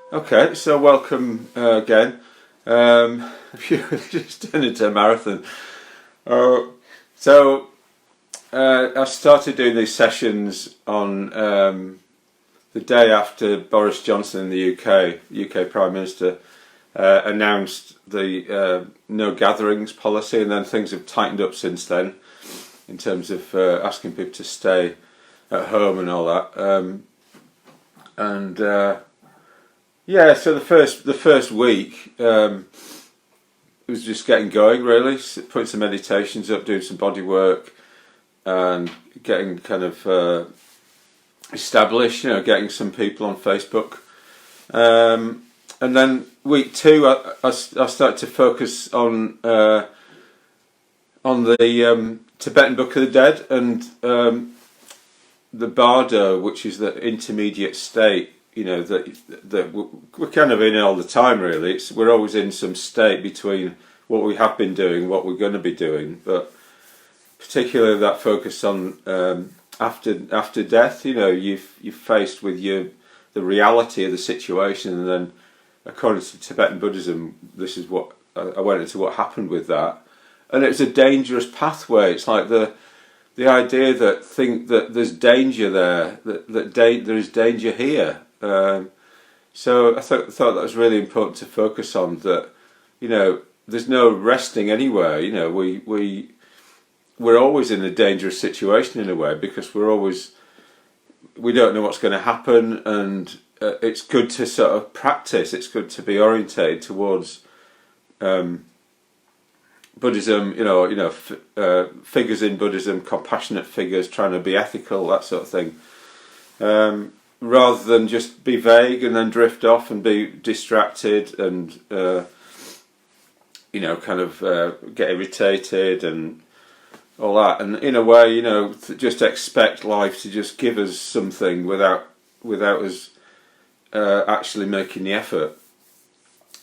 Okay, so welcome again. You just turned into a marathon. Uh, so I started doing these sessions on the day after Boris Johnson in the UK Prime Minister, announced the no gatherings policy, and then things have tightened up since then in terms of asking people to stay at home and all that. And Yeah, so the first week was just getting going, really, putting some meditations up, doing some body work, and getting kind of established. Getting some people on Facebook, and then week two, I started to focus on the Tibetan Book of the Dead and the Bardo, which is the intermediate state. That we're kind of in all the time, really. We're always in some state between what we have been doing, what we're going to be doing, but particularly that focus on after death. You're faced with the reality of the situation, and then according to Tibetan Buddhism, this is what I went into what happened with that, and it's a dangerous pathway. It's like the idea that there's danger there, there is danger here. So I thought that was really important to focus on. That there's no resting anywhere. We're always in a dangerous situation in a way, because we don't know what's going to happen, and it's good to sort of practice. It's good to be orientated towards Buddhism. Figures in Buddhism, compassionate figures, trying to be ethical, that sort of thing. Rather than just be vague and then drift off and be distracted and get irritated and all that, and in a way, just expect life to just give us something without us actually making the effort.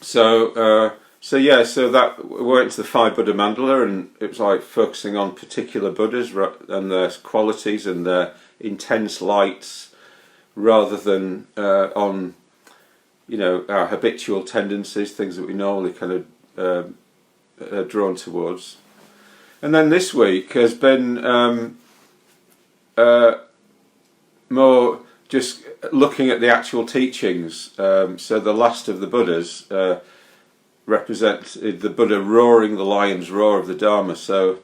So that we went to the five Buddha mandala, and it was like focusing on particular Buddhas and their qualities and their intense lights, rather than on our habitual tendencies, things that we normally kind of are drawn towards. And then this week has been more just looking at the actual teachings. So the last of the Buddhas represents the Buddha roaring the lion's roar of the Dharma. So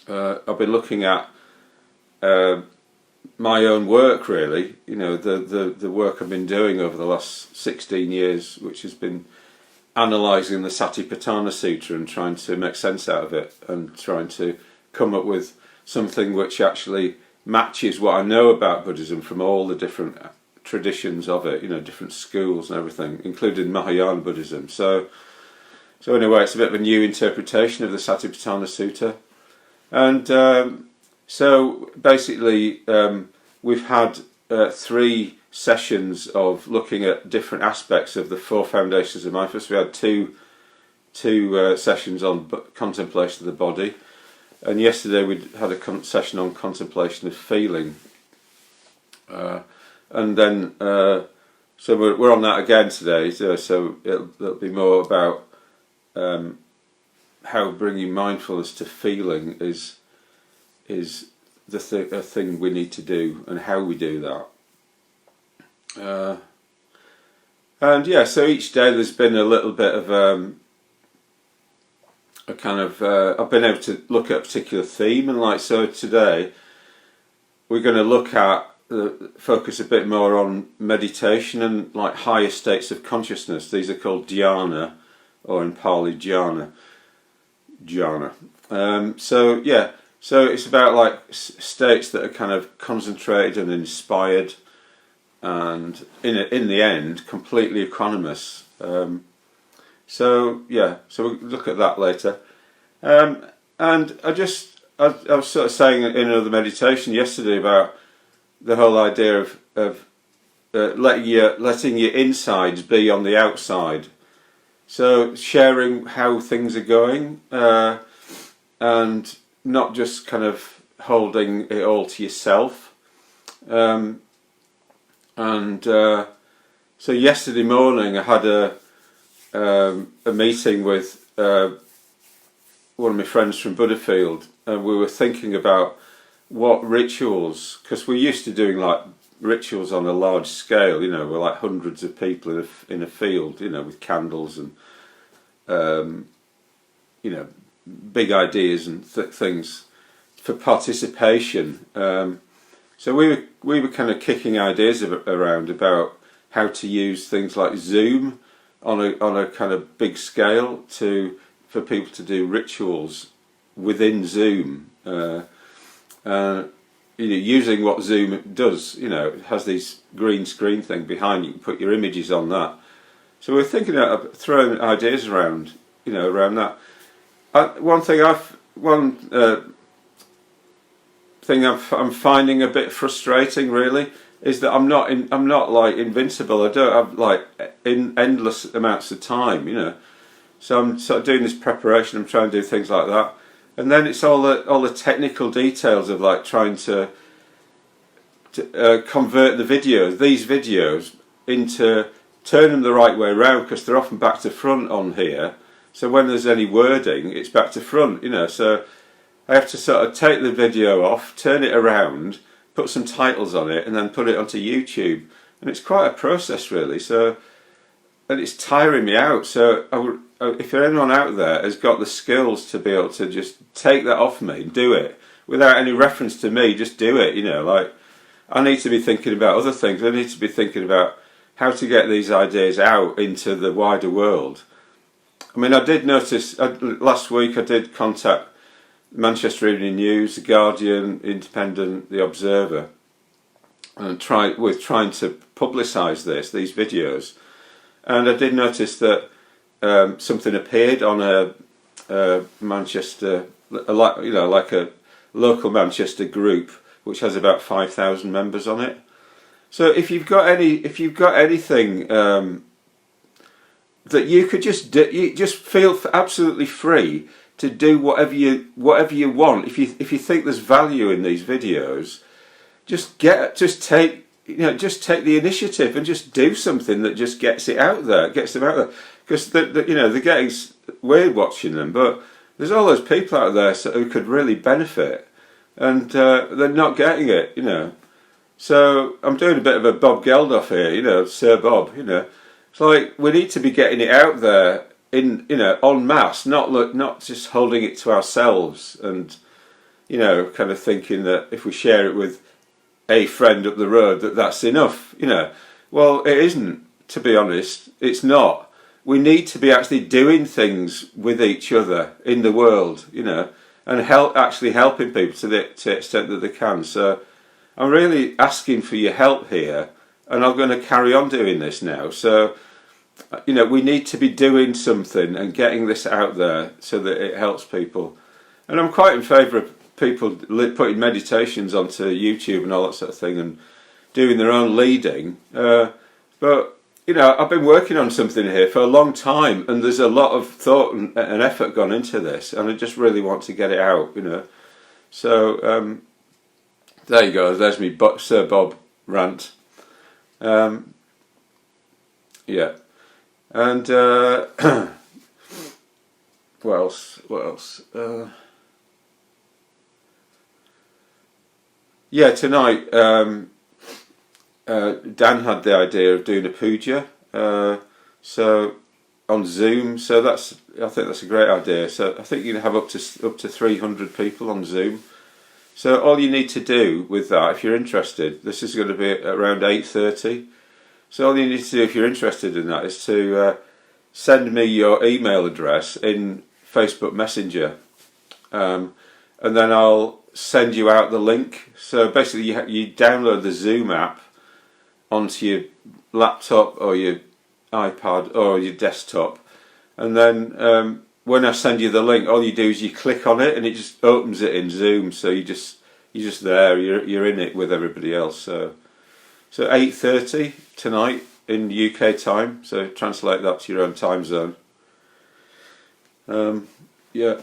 I've been looking at my own work, really. The work I've been doing over the last 16 years, which has been analysing the Satipatthana Sutra and trying to make sense out of it, and trying to come up with something which actually matches what I know about Buddhism from all the different traditions of it, different schools and everything, including Mahayana Buddhism. So anyway, it's a bit of a new interpretation of the Satipatthana Sutta. And so basically, we've had 3 sessions of looking at different aspects of the 4 foundations of mindfulness. We had two sessions on contemplation of the body, and yesterday we had a session on contemplation of feeling. And then, so we're on that again today. So it'll be more about how bringing mindfulness to feeling is a thing we need to do, and how we do that. So each day there's been a little bit of a kind of I've been able to look at a particular theme, and so today we're going to look at focus a bit more on meditation and higher states of consciousness. These are called dhyana, or in Pali dhyana. So it's about states that are kind of concentrated and inspired, and in the end completely equanimous. So we'll look at that later. And I was sort of saying in another meditation yesterday about the whole idea of letting your insides be on the outside. So sharing how things are going, and not just kind of holding it all to yourself. So yesterday morning I had a meeting with one of my friends from Butterfield, and we were thinking about what rituals, because we're used to doing like rituals on a large scale, you know, we're like hundreds of people in a field, you know, with candles and you know, big ideas and things for participation. So we were kind of kicking ideas around about how to use things like Zoom on a kind of big scale for people to do rituals within Zoom. You know, using what Zoom does, you know, it has this green screen thing behind you can put your images on that. So we're thinking of throwing ideas around, you know, around that. One thing I'm finding a bit frustrating, really, is that I'm not like invincible. I don't have like endless amounts of time, you know. So I'm sort of doing this preparation. I'm trying to do things like that, and then it's all the technical details of like trying to convert these videos into, turn them the right way around, because they're often back to front on here. So when there's any wording, it's back to front, you know. So I have to sort of take the video off, turn it around, put some titles on it, and then put it onto YouTube. And it's quite a process, really. So, and it's tiring me out. So if anyone out there has got the skills to be able to just take that off me and do it without any reference to me, just do it, you know. Like, I need to be thinking about other things. I need to be thinking about how to get these ideas out into the wider world. I mean, I did notice last week I did contact Manchester Evening News, The Guardian, Independent, The Observer, and trying to publicise these videos. And I did notice that something appeared on a Manchester, like a local Manchester group, which has about 5,000 members on it. So if you've got anything that you could just do, you just feel absolutely free to do whatever you want. If you think there's value in these videos, just take the initiative and just do something that just gets them out there. Because you know, they're getting, we're watching them, but there's all those people out there who could really benefit, and they're not getting it, you know. So I'm doing a bit of a Bob Geldof here, you know, Sir Bob, you know. It's like we need to be getting it out there in, you know, en masse, not just holding it to ourselves and, you know, kind of thinking that if we share it with a friend up the road that's enough, you know. Well, it isn't, to be honest. It's not. We need to be actually doing things with each other in the world, you know, and actually helping people to the extent that they can. So I'm really asking for your help here, and I'm going to carry on doing this now. So, you know, we need to be doing something and getting this out there so that it helps people. And I'm quite in favour of people putting meditations onto YouTube and all that sort of thing and doing their own leading. But, you know, I've been working on something here for a long time, and there's a lot of thought and effort gone into this, and I just really want to get it out, you know. So, there you go. There's me Sir Bob rant. Yeah. And what else? Yeah, tonight Dan had the idea of doing a puja, so on Zoom. So I think that's a great idea. So I think you can have up to 300 people on Zoom. So all you need to do with that, if you're interested, this is going to be around 8:30. So all you need to do if you're interested in that is to send me your email address in Facebook Messenger, and then I'll send you out the link. So basically you download the Zoom app onto your laptop or your iPad or your desktop, and then when I send you the link, all you do is you click on it and it just opens it in Zoom. So you're just there, you're in it with everybody else. So 8:30 tonight in UK time. So translate that to your own time zone. Yeah.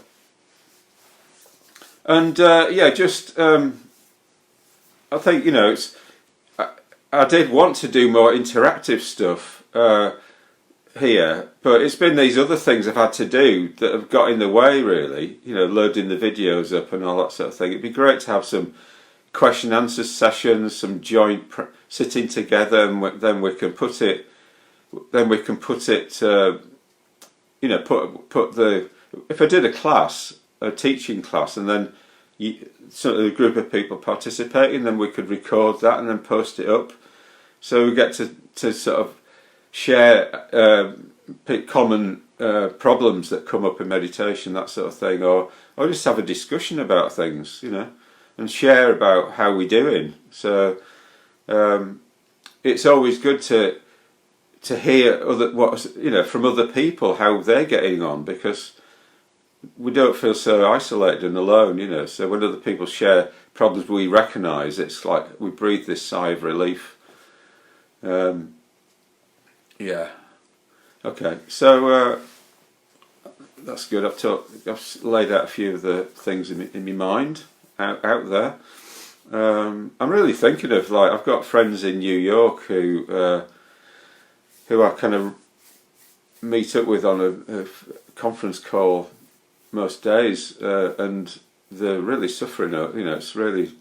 And I think, you know, I did want to do more interactive stuff here, but it's been these other things I've had to do that have got in the way, really. You know, loading the videos up and all that sort of thing. It'd be great to have some question answer sessions, some joint sitting together, and then we can put it. Then we can put it. You know, put the. If I did a class, a teaching class, and then sort of a group of people participating, then we could record that and then post it up. So we get to sort of share common problems that come up in meditation, that sort of thing, or just have a discussion about things, you know, and share about how we're doing. So it's always good to hear from other people how they're getting on, because we don't feel so isolated and alone, you know. So when other people share problems we recognise, it's like we breathe this sigh of relief. Yeah. Okay. So that's good. I've laid out a few of the things in my mind out there. I'm really thinking of, like, I've got friends in New York who I kind of meet up with on a conference call most days, and they're really suffering. You know, it's really,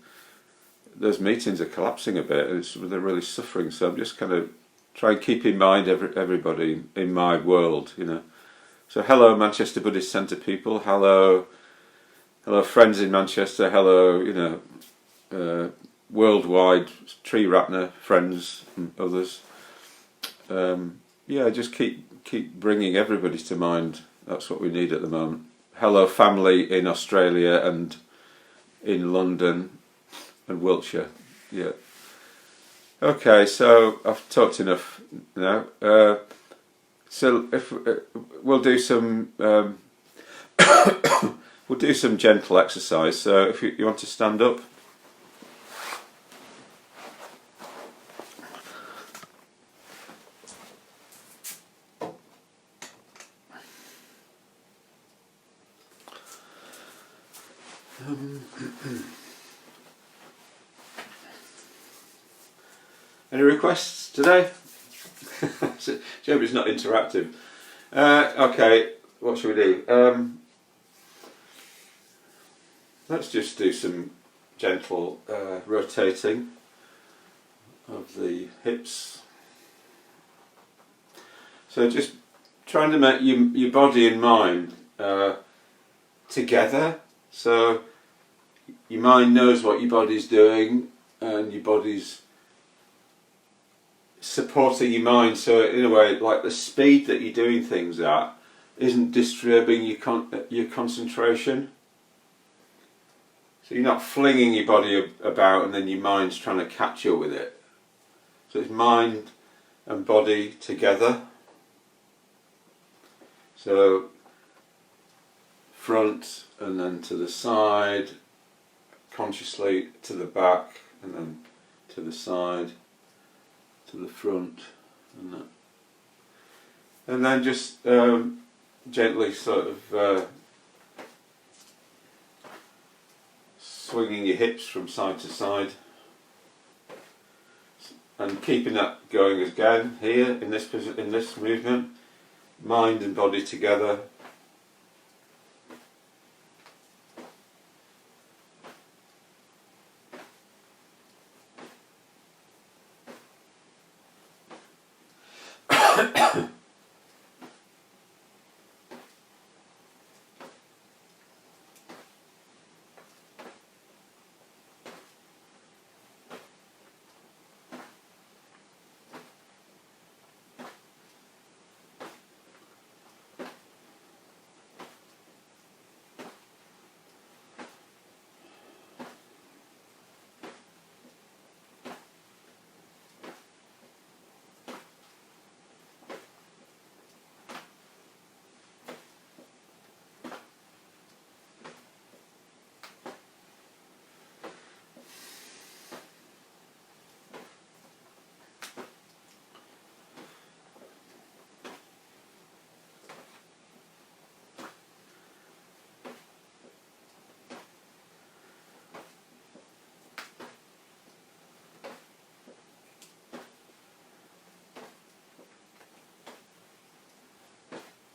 those meetings are collapsing a bit. They're really suffering. So I'm just kind of trying to keep in mind everybody in my world, you know. So hello, Manchester Buddhist Centre people. Hello friends in Manchester. Hello, you know, worldwide Tree Ratner friends and others. Yeah, just keep bringing everybody to mind. That's what we need at the moment. Hello, family in Australia and in London and Wiltshire. Yeah. Okay, so I've talked enough now. So if we'll do some we'll do some gentle exercise. So if you want to stand up. Any requests today? Job is not interactive. Okay, what should we do? Let's just do some gentle rotating of the hips. So just trying to make your body and mind together. So your mind knows what your body's doing, and your body's supporting your mind. So in a way, like, the speed that you're doing things at isn't disturbing your concentration. So you're not flinging your body about and then your mind's trying to catch up with it. So it's mind and body together. So front and then to the side, consciously to the back, and then to the side, to the front, and that. And then just gently sort of swinging your hips from side to side, and keeping that going again here in this movement, mind and body together.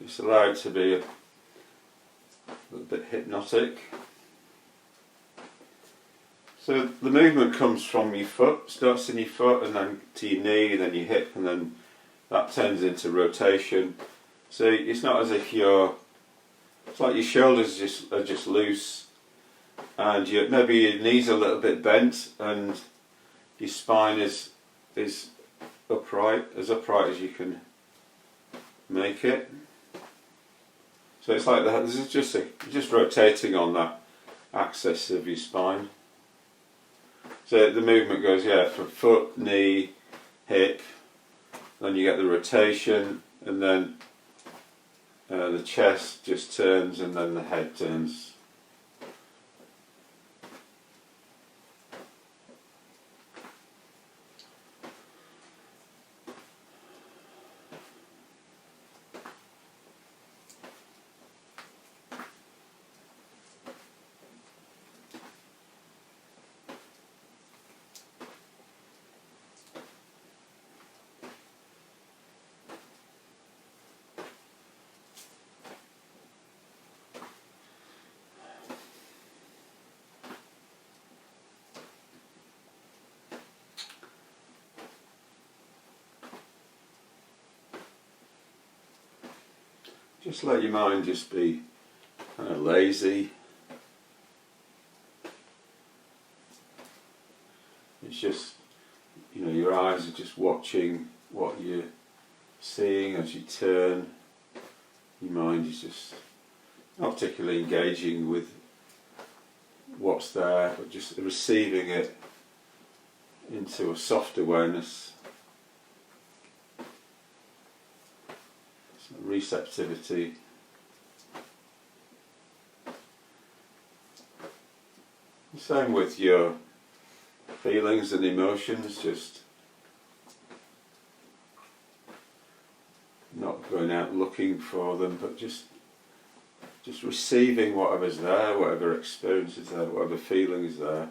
Just allow it to be a little bit hypnotic. So the movement comes from your foot, starts in your foot and then to your knee, then your hip, and then that turns into rotation. So it's not as if it's like your shoulders are just loose, and maybe your knees are a little bit bent, and your spine is upright as you can make it. So it's like that. This is just rotating on that axis of your spine. So the movement goes, from foot, knee, hip, then you get the rotation, and then the chest just turns, and then the head turns. Just let your mind just be kind of lazy. It's just, your eyes are just watching what you're seeing as you turn. Your mind is just not particularly engaging with what's there, but just receiving it into a soft awareness. Receptivity. Same with your feelings and emotions, just not going out looking for them, but just receiving whatever's there, whatever experience is there, whatever feeling is there,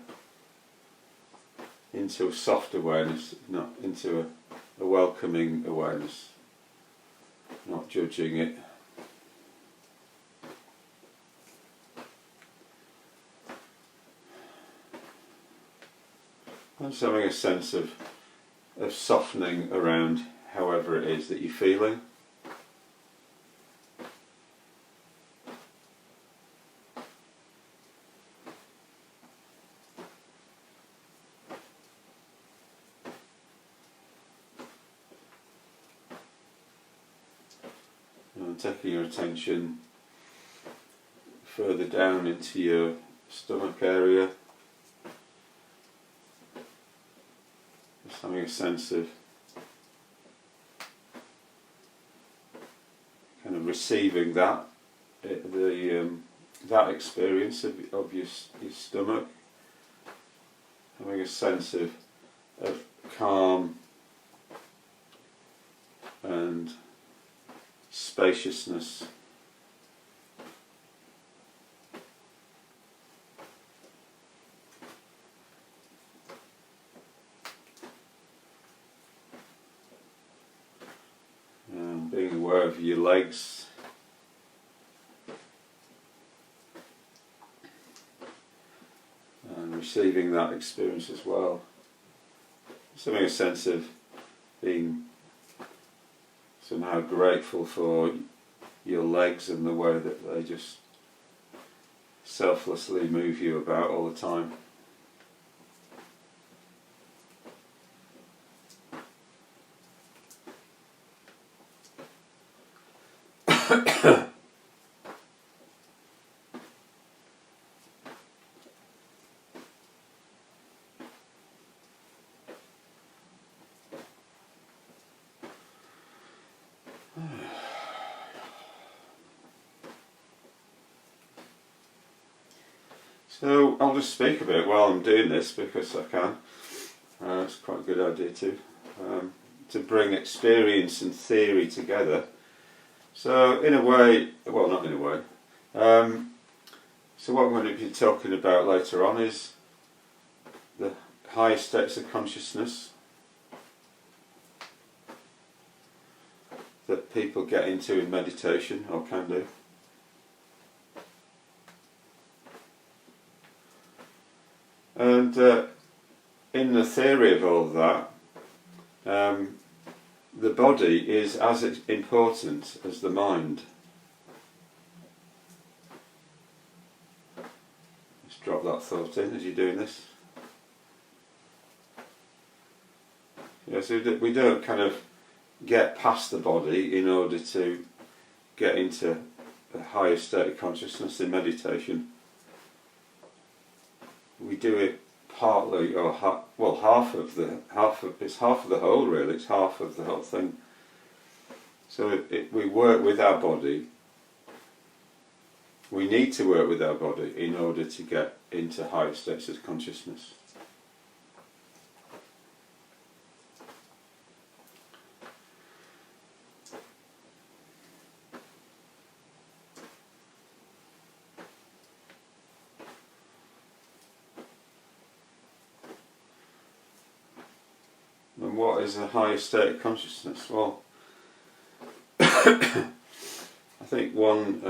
into a soft awareness, not into a welcoming awareness. Not judging it. And just having a sense of softening around however it is that you're feeling. And taking your attention further down into your stomach area. Just having a sense of kind of receiving that experience of your stomach. Having a sense of calm and spaciousness. And being aware of your legs. And receiving that experience as well. Just having a sense of being somehow grateful for your legs and the way that they just selflessly move you about all the time. So I'll just speak a bit while I'm doing this because I can. It's quite a good idea to bring experience and theory together. So in a way, well, not in a way. So what I'm going to be talking about later on is the higher states of consciousness, that people get into in meditation, or can do. And in the theory of all of that, the body is as important as the mind. Just drop that thought in as you're doing this. Yeah, so we don't kind of get past the body in order to get into a higher state of consciousness in meditation. We do it partly, or half of the whole really. It's half of the whole thing. So we work with our body. We need to work with our body in order to get into higher states of consciousness. And what is a higher state of consciousness? Well, I think one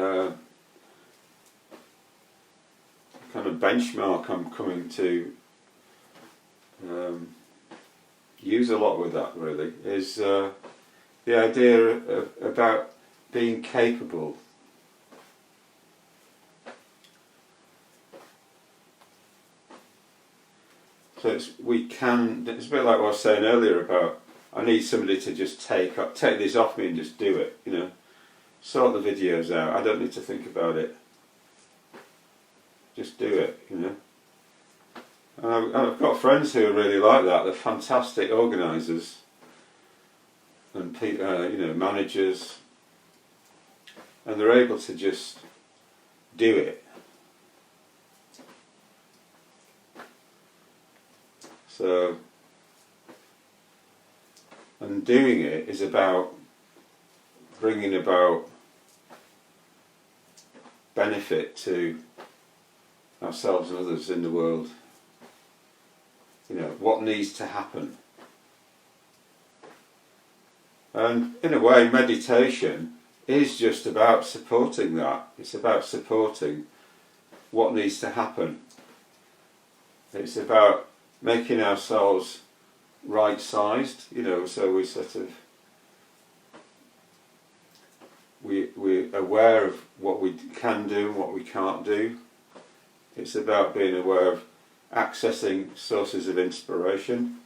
kind of benchmark I'm coming to use a lot with that really is the idea about being capable. So it's a bit like what I was saying earlier about I need somebody to just take this off me and just do it, sort the videos out. I don't need to think about it. Just do it, And I've got friends who are really like that. They're fantastic organisers and managers, and they're able to just do it. So, and doing it is about bringing about benefit to ourselves and others in the world. What needs to happen. And in a way, meditation is just about supporting that. It's about supporting what needs to happen. It's about making ourselves right-sized, so we sort of we're aware of what we can do and what we can't do. It's about being aware of accessing sources of inspiration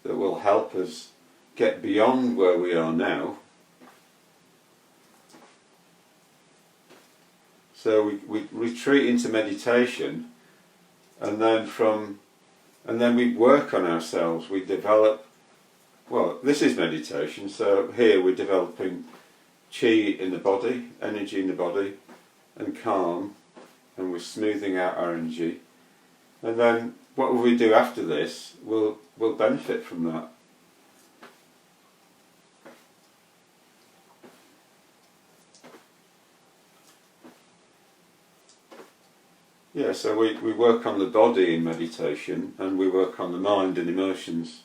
that will help us get beyond where we are now. So we retreat into meditation, and then we work on ourselves. We develop, this is meditation, so here we're developing chi in the body, energy in the body, and calm, and we're smoothing out our energy. And then what we do after this will benefit from that. Yeah, so we work on the body in meditation, and we work on the mind and emotions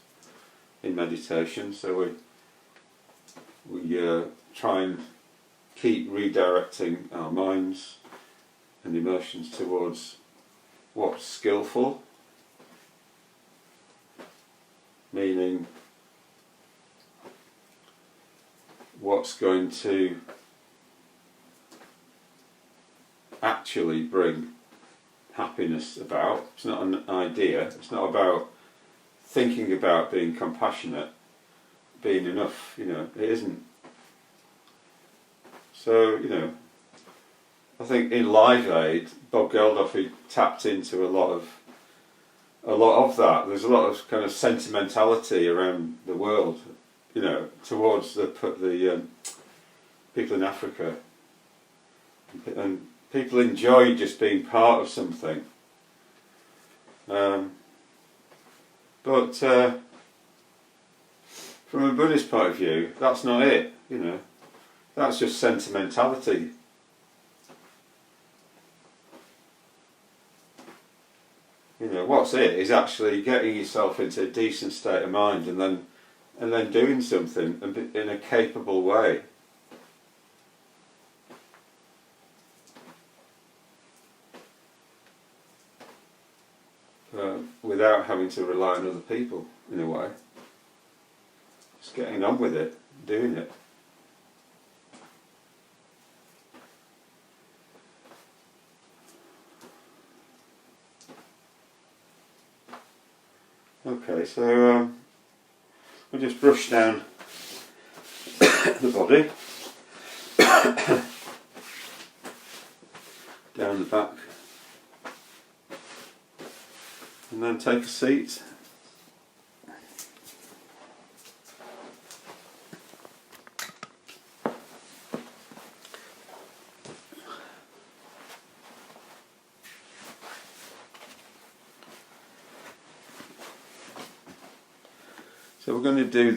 in meditation. So we try and keep redirecting our minds and emotions towards what's skillful, meaning what's going to actually bring happiness about. It's not an idea. It's not about thinking about being compassionate, being enough. It isn't. So I think in Live Aid, Bob Geldof, he tapped into a lot of that. There's a lot of kind of sentimentality around the world, towards the people in Africa, and people enjoy just being part of something. But from a Buddhist point of view, that's not it. That's just sentimentality. What's it is actually getting yourself into a decent state of mind, and then doing something in a capable way. without having to rely on other people in a way. Just getting on with it, doing it. Okay, so we'll just brush down the body, down the back, and then take a seat. So we're going to do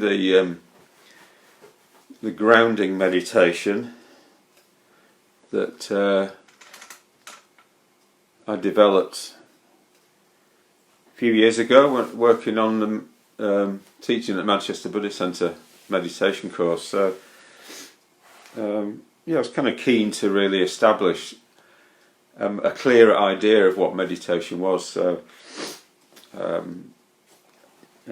the grounding meditation that I developed a few years ago, working on the teaching at Manchester Buddhist Centre meditation course. So yeah, I was kind of keen to really establish a clearer idea of what meditation was. So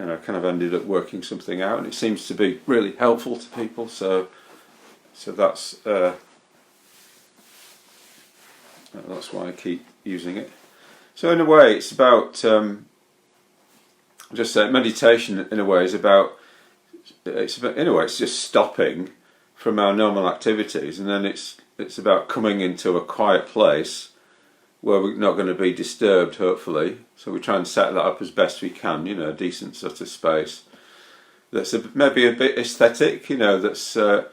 I kind of ended up working something out, and it seems to be really helpful to people. So that's why I keep using it. So in a way, it's about just say meditation. In a way, it's just stopping from our normal activities, and then it's about coming into a quiet place where we're not going to be disturbed, hopefully. So we try and set that up as best we can, a decent sort of space that's maybe a bit aesthetic, that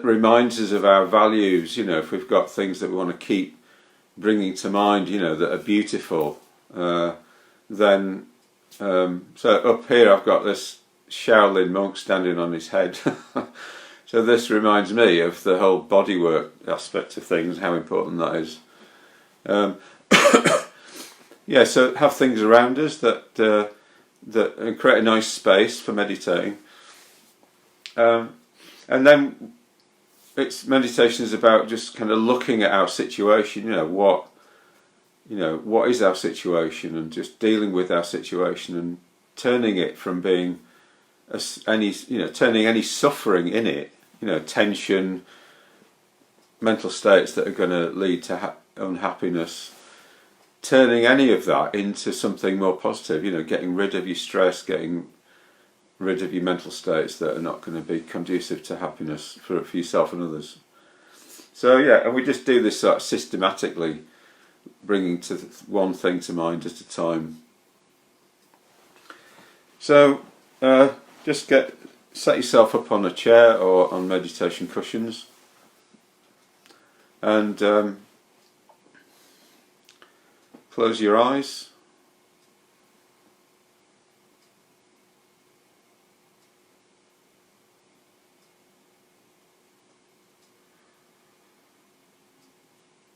reminds us of our values. If we've got things that we want to keep bringing to mind, that are beautiful, then so up here I've got this Shaolin monk standing on his head. So this reminds me of the whole bodywork aspect of things, how important that is. Yeah, so have things around us that create a nice space for meditating, and then meditation is about just kind of looking at our situation. What is our situation, and just dealing with our situation and turning it from being turning any suffering in it, tension, mental states that are going to lead to unhappiness, turning any of that into something more positive, getting rid of your stress, getting rid of your mental states that are not going to be conducive to happiness for yourself and others. So yeah, and we just do this sort of systematically, bringing to one thing to mind at a time. So just set yourself up on a chair or on meditation cushions, and close your eyes.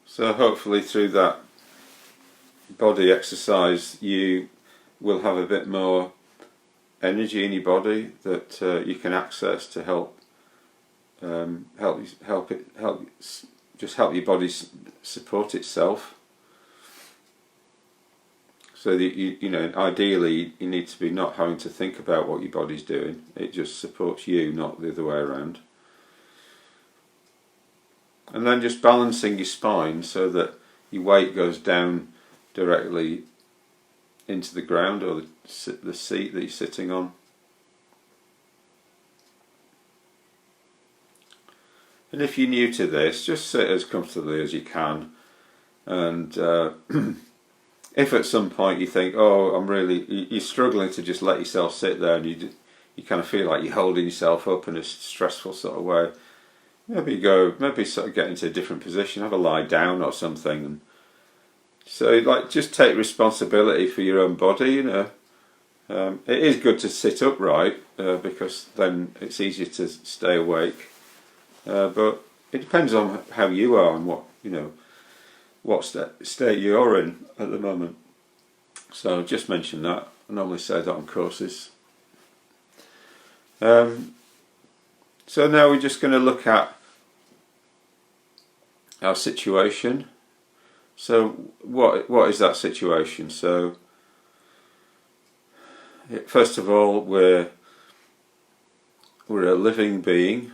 So hopefully through that body exercise you will have a bit more energy in your body that you can access to help help your body support itself. So that ideally you need to be not having to think about what your body's doing. It just supports you, not the other way around. And then just balancing your spine so that your weight goes down directly into the ground or the seat that you're sitting on. And if you're new to this, just sit as comfortably as you can, and if at some point you think, you're struggling to just let yourself sit there, and you kind of feel like you're holding yourself up in a stressful sort of way, maybe sort of get into a different position, have a lie down or something. And so just take responsibility for your own body. It is good to sit upright because then it's easier to stay awake. But it depends on how you are and what state you're in at the moment. So just mention that. I normally say that on courses. So now we're just going to look at our situation. So what is that situation? So First of all, we're a living being.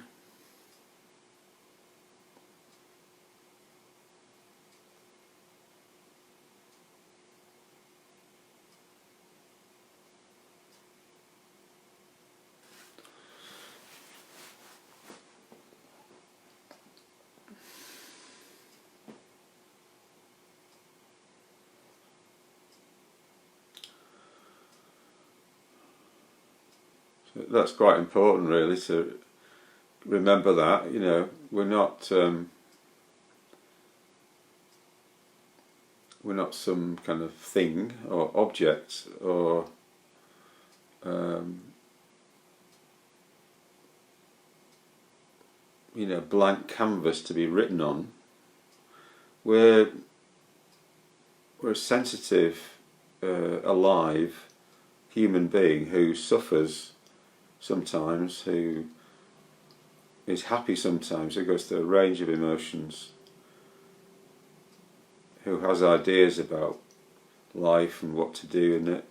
So that's quite important, really, to remember that. We're not some kind of thing or object or blank canvas to be written on. We're a sensitive, alive human being who suffers sometimes, who is happy sometimes, who goes through a range of emotions, who has ideas about life and what to do in it.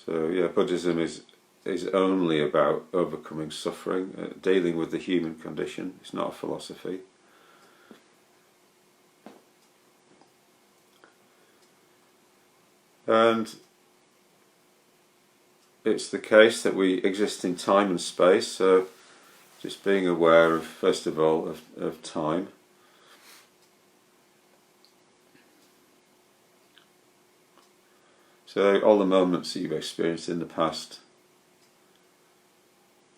So yeah, Buddhism is only about overcoming suffering, dealing with the human condition. It's not a philosophy. And it's the case that we exist in time and space, so just being aware of, first of all, of time. So all the moments that you've experienced in the past,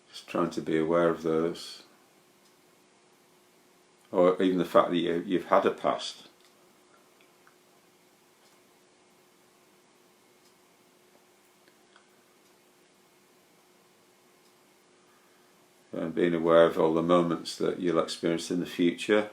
just trying to be aware of those. Or even the fact that you've had a past. And being aware of all the moments that you'll experience in the future.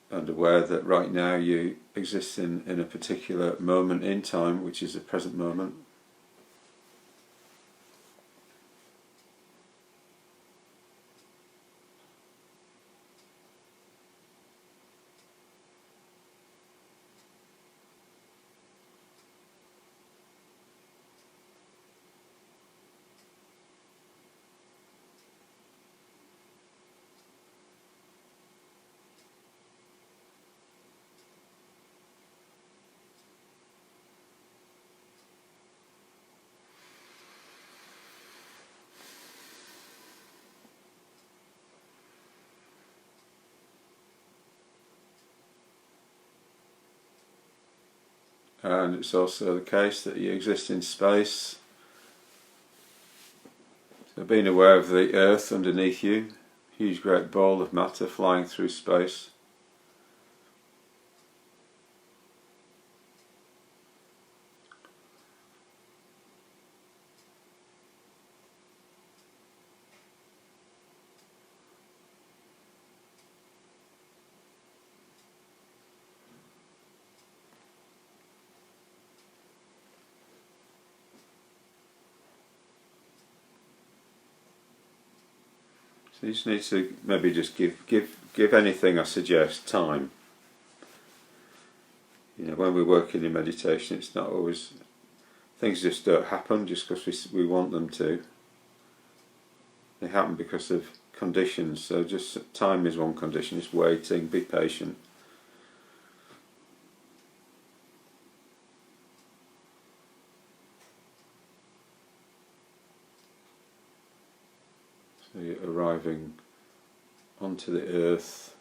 And aware that right now you exist in a particular moment in time, which is the present moment. And it's also the case that you exist in space. So being aware of the earth underneath you, huge great ball of matter flying through space. So you just need to maybe just give anything I suggest time. When we're working in meditation, it's not always, things just don't happen just because we want them to. They happen because of conditions. So just time is one condition. Just waiting, be patient. So you're arriving onto the earth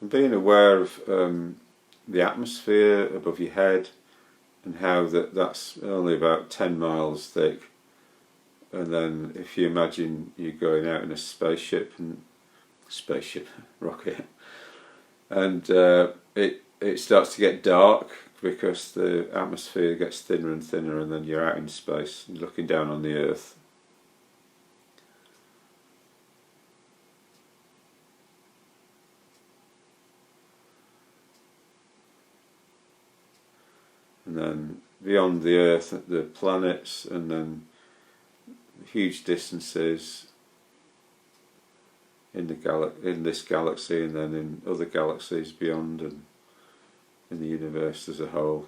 and being aware of the atmosphere above your head and how that's only about 10 miles thick. And then if you imagine you're going out in a spaceship rocket, and it starts to get dark because the atmosphere gets thinner and thinner, and then you're out in space and looking down on the earth. and then beyond the Earth, the planets, and then huge distances in this galaxy, and then in other galaxies beyond, and in the universe as a whole.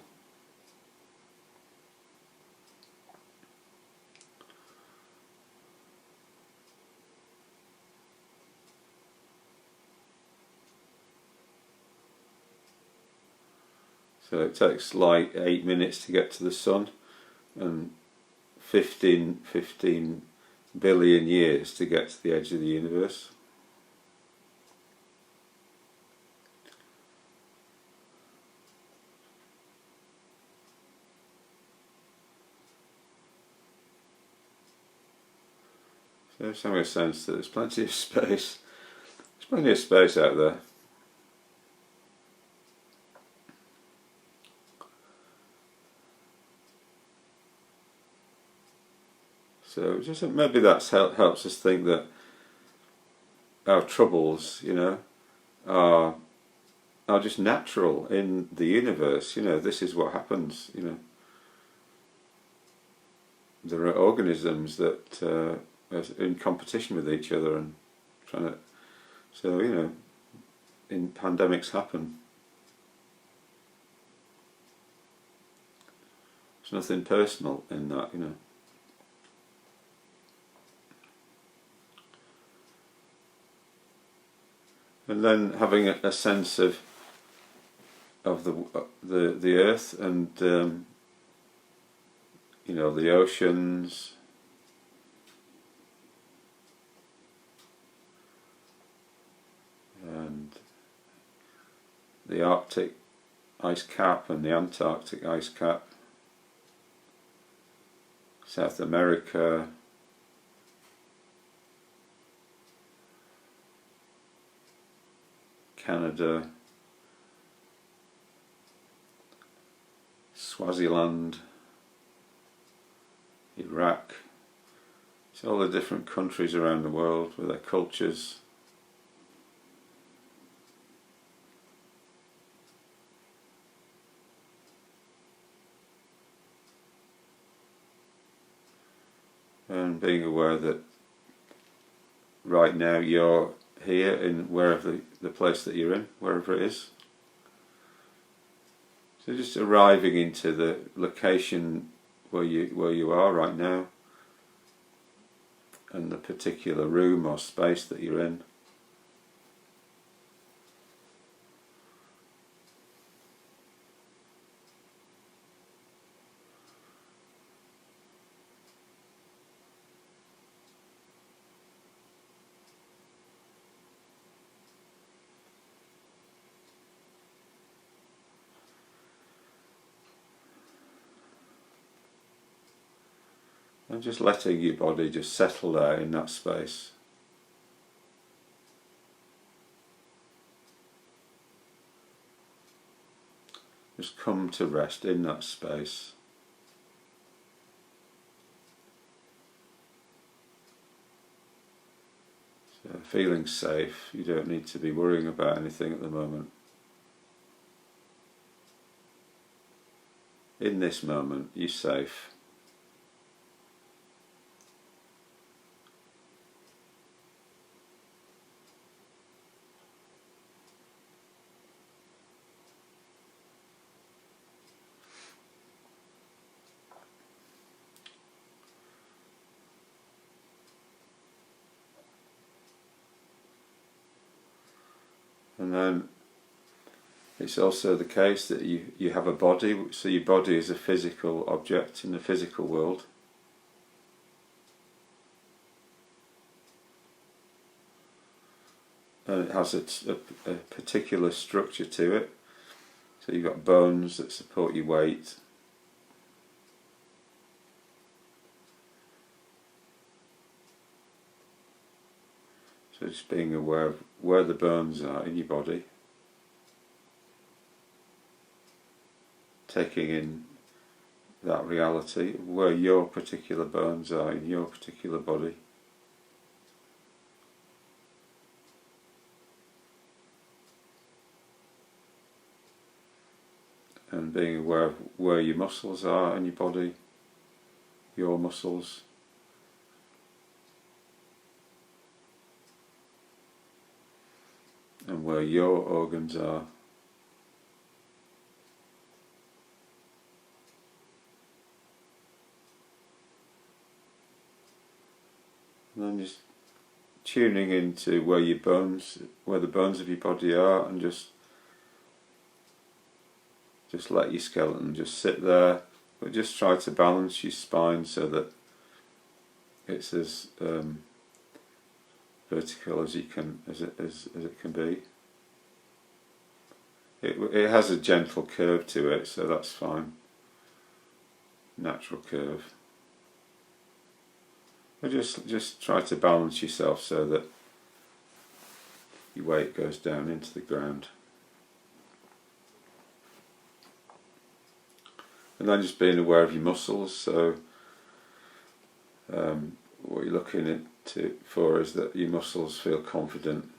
So it takes like 8 minutes to get to the sun, and 15 billion years to get to the edge of the universe. So there's having a sense that there's plenty of space. There's plenty of space out there. So just maybe that helps us think that our troubles, are just natural in the universe. This is what happens. There are organisms that are in competition with each other and trying to. So in pandemics happen. There's nothing personal in that. And then having a sense of the earth and the oceans, and the Arctic ice cap and the Antarctic ice cap, South America, Canada, Swaziland, Iraq. It's all the different countries around the world with their cultures. And being aware that right now you're here in wherever the place that you're in, wherever it is. So just arriving into the location where you are right now, and the particular room or space that you're in. And just letting your body just settle there in that space. Just come to rest in that space. So feeling safe, you don't need to be worrying about anything at the moment. In this moment, you're safe. And then it's also the case that you have a body, so your body is a physical object in the physical world. And it has a particular structure to it. So you've got bones that support your weight. So just being aware of where the bones are in your body. Taking in that reality of where your particular bones are in your particular body. and being aware of where your muscles are in your body, your muscles. And where your organs are. And then just tuning into where the bones of your body are, and just let your skeleton just sit there, but just try to balance your spine so that it's as vertical as it can be. It has a gentle curve to it, so that's fine. Natural curve. But just try to balance yourself so that your weight goes down into the ground. And then just being aware of your muscles. So what you're looking for is that your muscles feel confident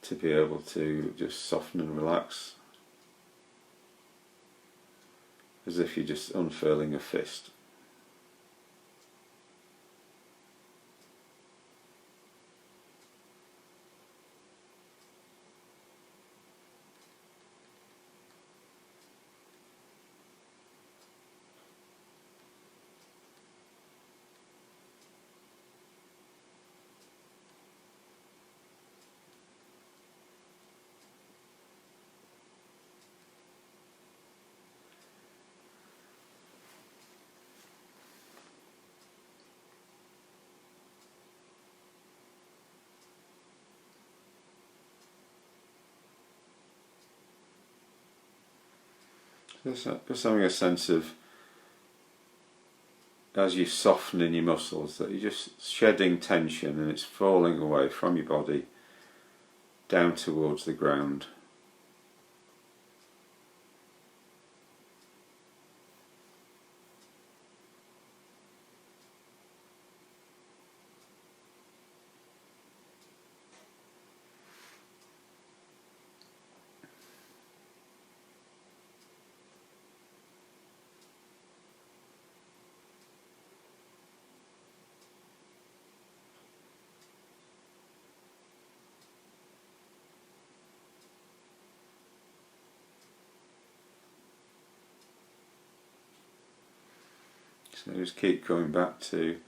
to be able to just soften and relax, as if you're just unfurling a fist. Just having a sense of, as you're softening your muscles, that you're just shedding tension and it's falling away from your body down towards the ground. So just keep coming back to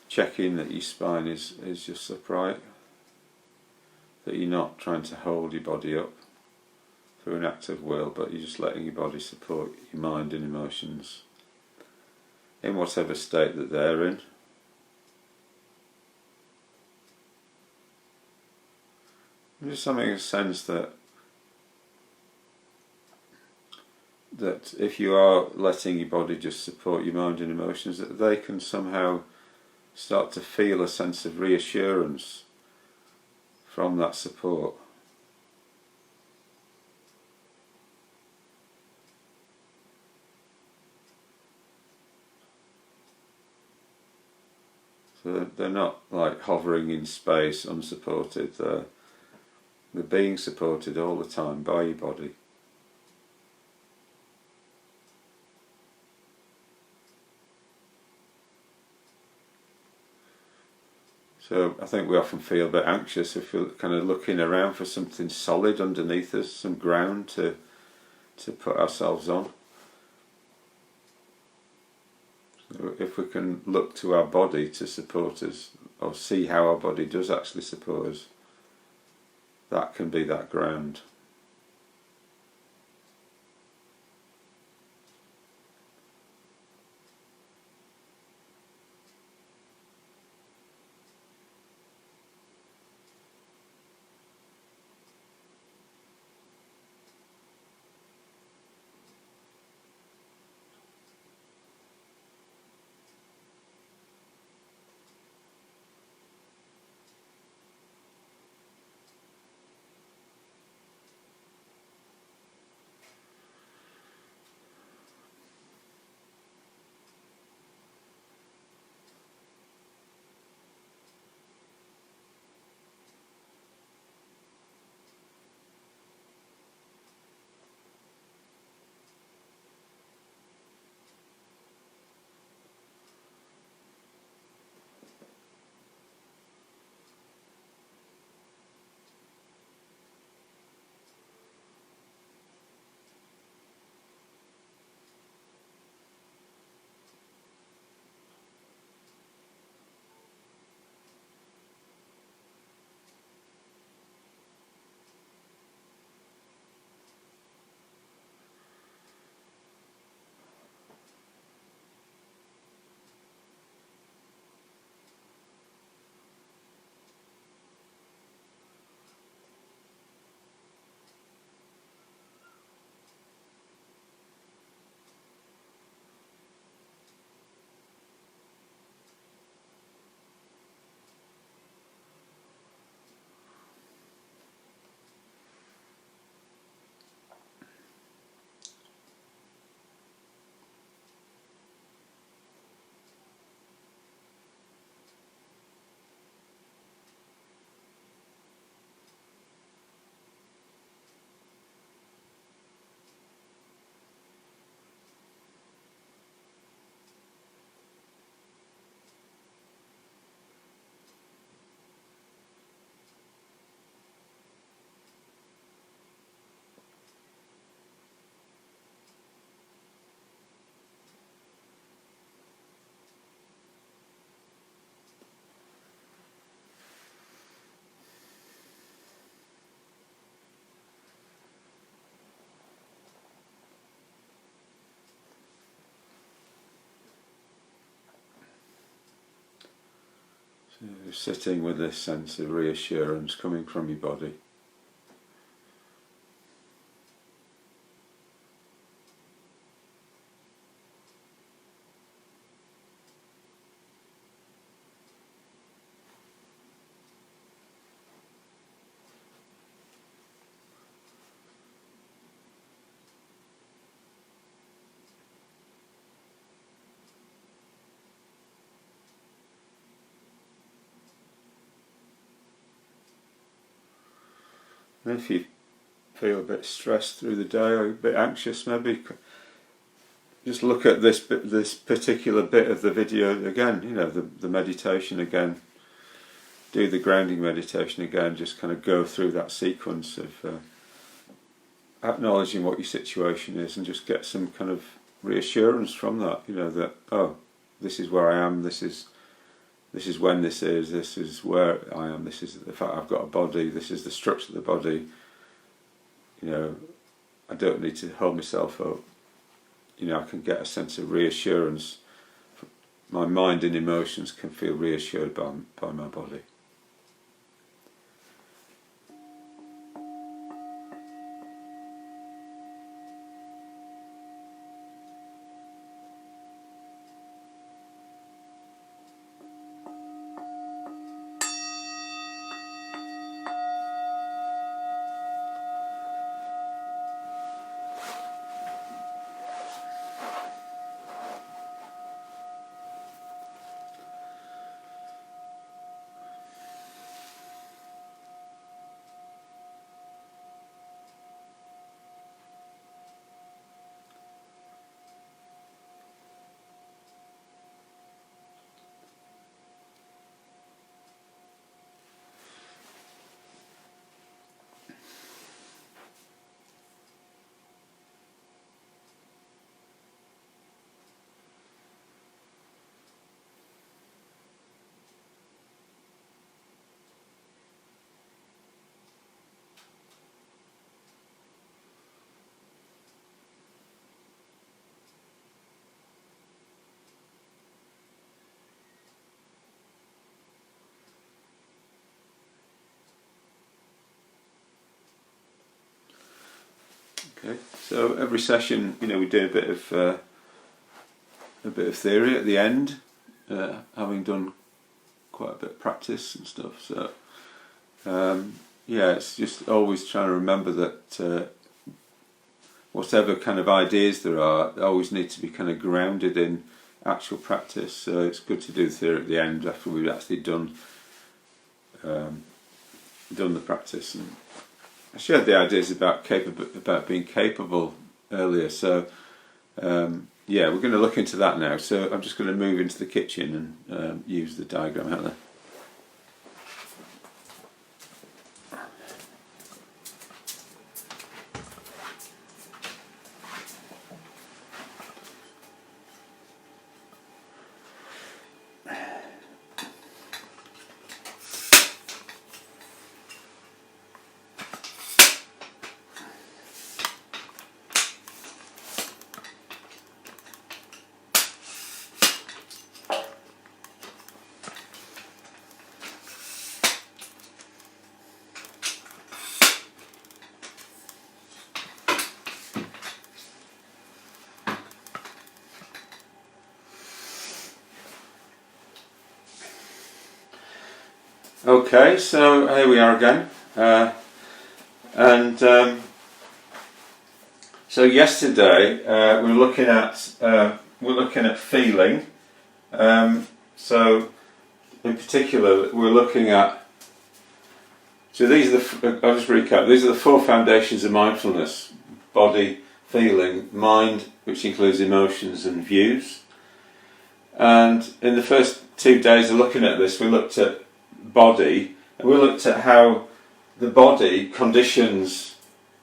checking that your spine is just upright, that you're not trying to hold your body up through an act of will, but you're just letting your body support your mind and emotions in whatever state that they're in. And just having a sense that if you are letting your body just support your mind and emotions, that they can somehow start to feel a sense of reassurance from that support. So they're not like hovering in space unsupported, they're being supported all the time by your body. So I think we often feel a bit anxious if we're kind of looking around for something solid underneath us, some ground to put ourselves on. So if we can look to our body to support us, or see how our body does actually support us, that can be that ground. So sitting with this sense of reassurance coming from your body. And if you feel a bit stressed through the day or a bit anxious, maybe just look at this particular bit of the video again, the meditation again. Do the grounding meditation again, just kind of go through that sequence of acknowledging what your situation is and just get some kind of reassurance from that, that, oh, this is where I am, this is when this is where I am, this is the fact I've got a body, this is the structure of the body, I don't need to hold myself up, I can get a sense of reassurance. My mind and emotions can feel reassured by my body. Okay, so every session, we do a bit of theory at the end, having done quite a bit of practice and stuff. So it's just always trying to remember that whatever kind of ideas there are, they always need to be kind of grounded in actual practice. So it's good to do the theory at the end after we've actually done the practice. And I shared the ideas about being capable earlier, so we're going to look into that now. So I'm just going to move into the kitchen and use the diagram out there. Okay, so here we are again, so yesterday we're looking at feeling. So in particular, we're looking at. So these are I'll just recap. These are the four foundations of mindfulness: body, feeling, mind, which includes emotions and views. And in the first 2 days of looking at this, we looked at body, and we looked at how the body conditions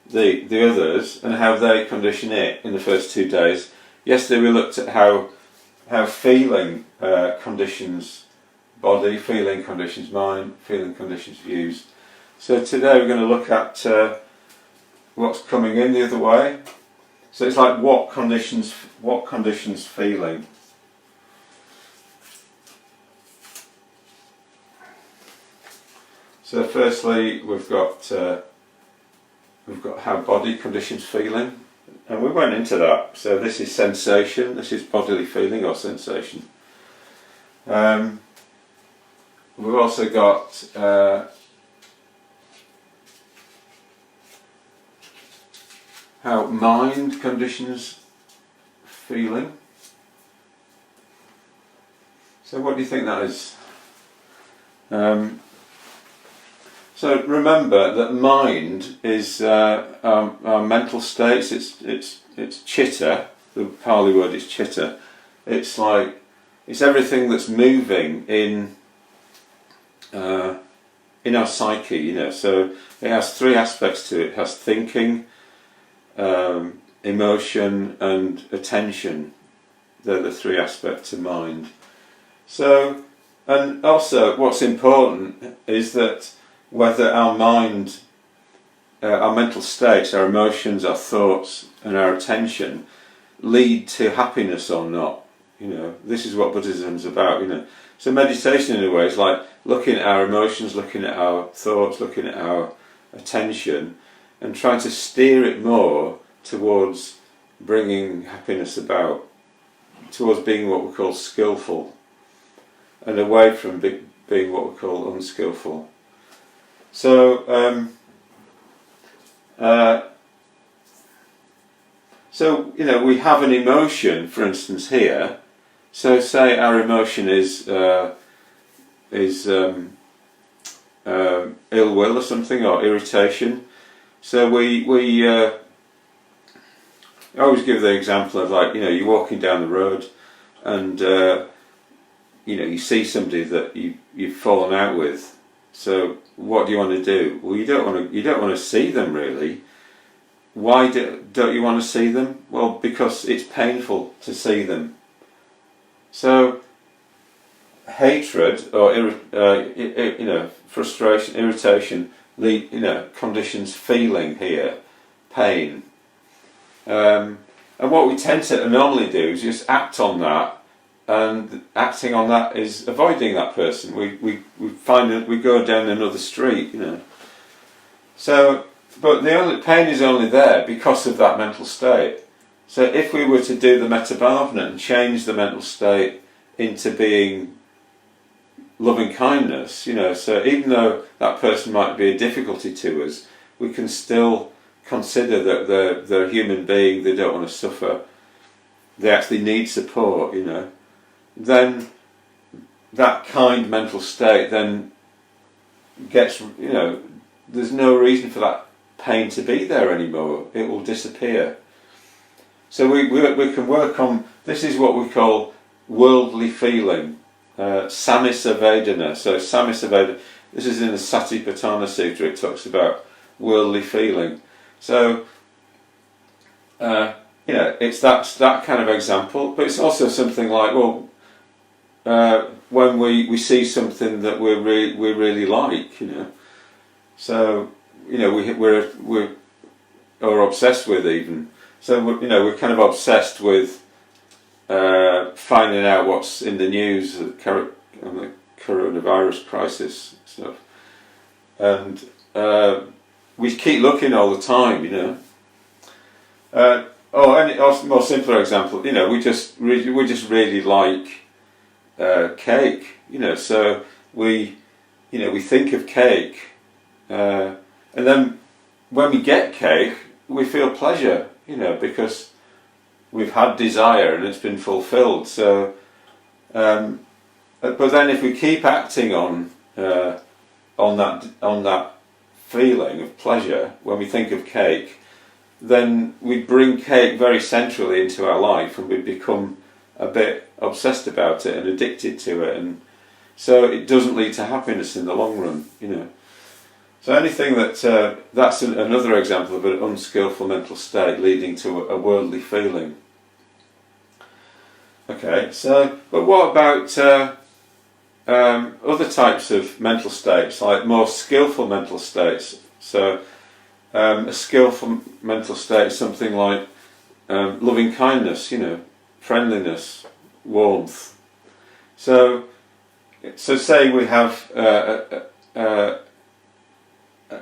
the others and how they condition it in the first 2 days. Yesterday we looked at how feeling conditions body, feeling conditions mind, feeling conditions views. So today we're going to look at what's coming in the other way. So it's like what conditions feeling. So firstly, we've got how body conditions feeling, and we went into that. So this is sensation. This is bodily feeling or sensation. We've also got how mind conditions feeling. So what do you think that is? So remember that mind is our mental states. It's chitta. The Pali word is chitta. It's like it's everything that's moving in our psyche. You know. So it has three aspects to it. It has thinking, emotion, and attention. They're the three aspects of mind. So, and also what's important is that whether our mind, our mental states, our emotions, our thoughts and our attention lead to happiness or not. You know, this is what Buddhism is about, you know. So meditation in a way is like looking at our emotions, looking at our thoughts, looking at our attention and trying to steer it more towards bringing happiness about, towards being what we call skillful and away from being what we call unskillful. So, you know, we have an emotion, for instance, here. So, say our emotion is ill will or something, or irritation. So we I always give the example of, like, you know, you're walking down the road, and you know, you see somebody that you've fallen out with. So what do you want to do? Well, you don't want to see them, really. Why don't you want to see them? Well, because it's painful to see them. So hatred or you know, frustration, irritation, you know, conditions feeling here, pain. And what we tend to normally do is just act on that. And acting on that is avoiding that person. We find that we go down another street, you know. So, but the pain is only there because of that mental state. So if we were to do the metabhavana and change the mental state into being loving kindness, you know, so even though that person might be a difficulty to us, we can still consider that they're a human being. They don't want to suffer. They actually need support, you know. Then that kind mental state then gets, you know, there's no reason for that pain to be there anymore. It will disappear. So we can work on, this is what we call worldly feeling, samisa vedana. So samisa vedana, this is in the Satipatthana Sutra. It talks about worldly feeling. So you know, it's that kind of example, but it's also something like, well, when we see something that we really like, you know, so, you know, we're obsessed with even. So you know, we're kind of obsessed with finding out what's in the news on the coronavirus crisis stuff, and we keep looking all the time, you know. Or more simpler example, you know, we just really like cake, you know. So we think of cake, and then when we get cake, we feel pleasure, you know, because we've had desire and it's been fulfilled. So, but then if we keep acting on that feeling of pleasure when we think of cake, then we bring cake very centrally into our life, and we become a bit obsessed about it and addicted to it, and so it doesn't lead to happiness in the long run, you know. So anything that's another example of an unskillful mental state leading to a worldly feeling. Okay, so but what about other types of mental states, like more skillful mental states? So a skillful mental state is something like loving kindness, you know, friendliness, warmth. So say we have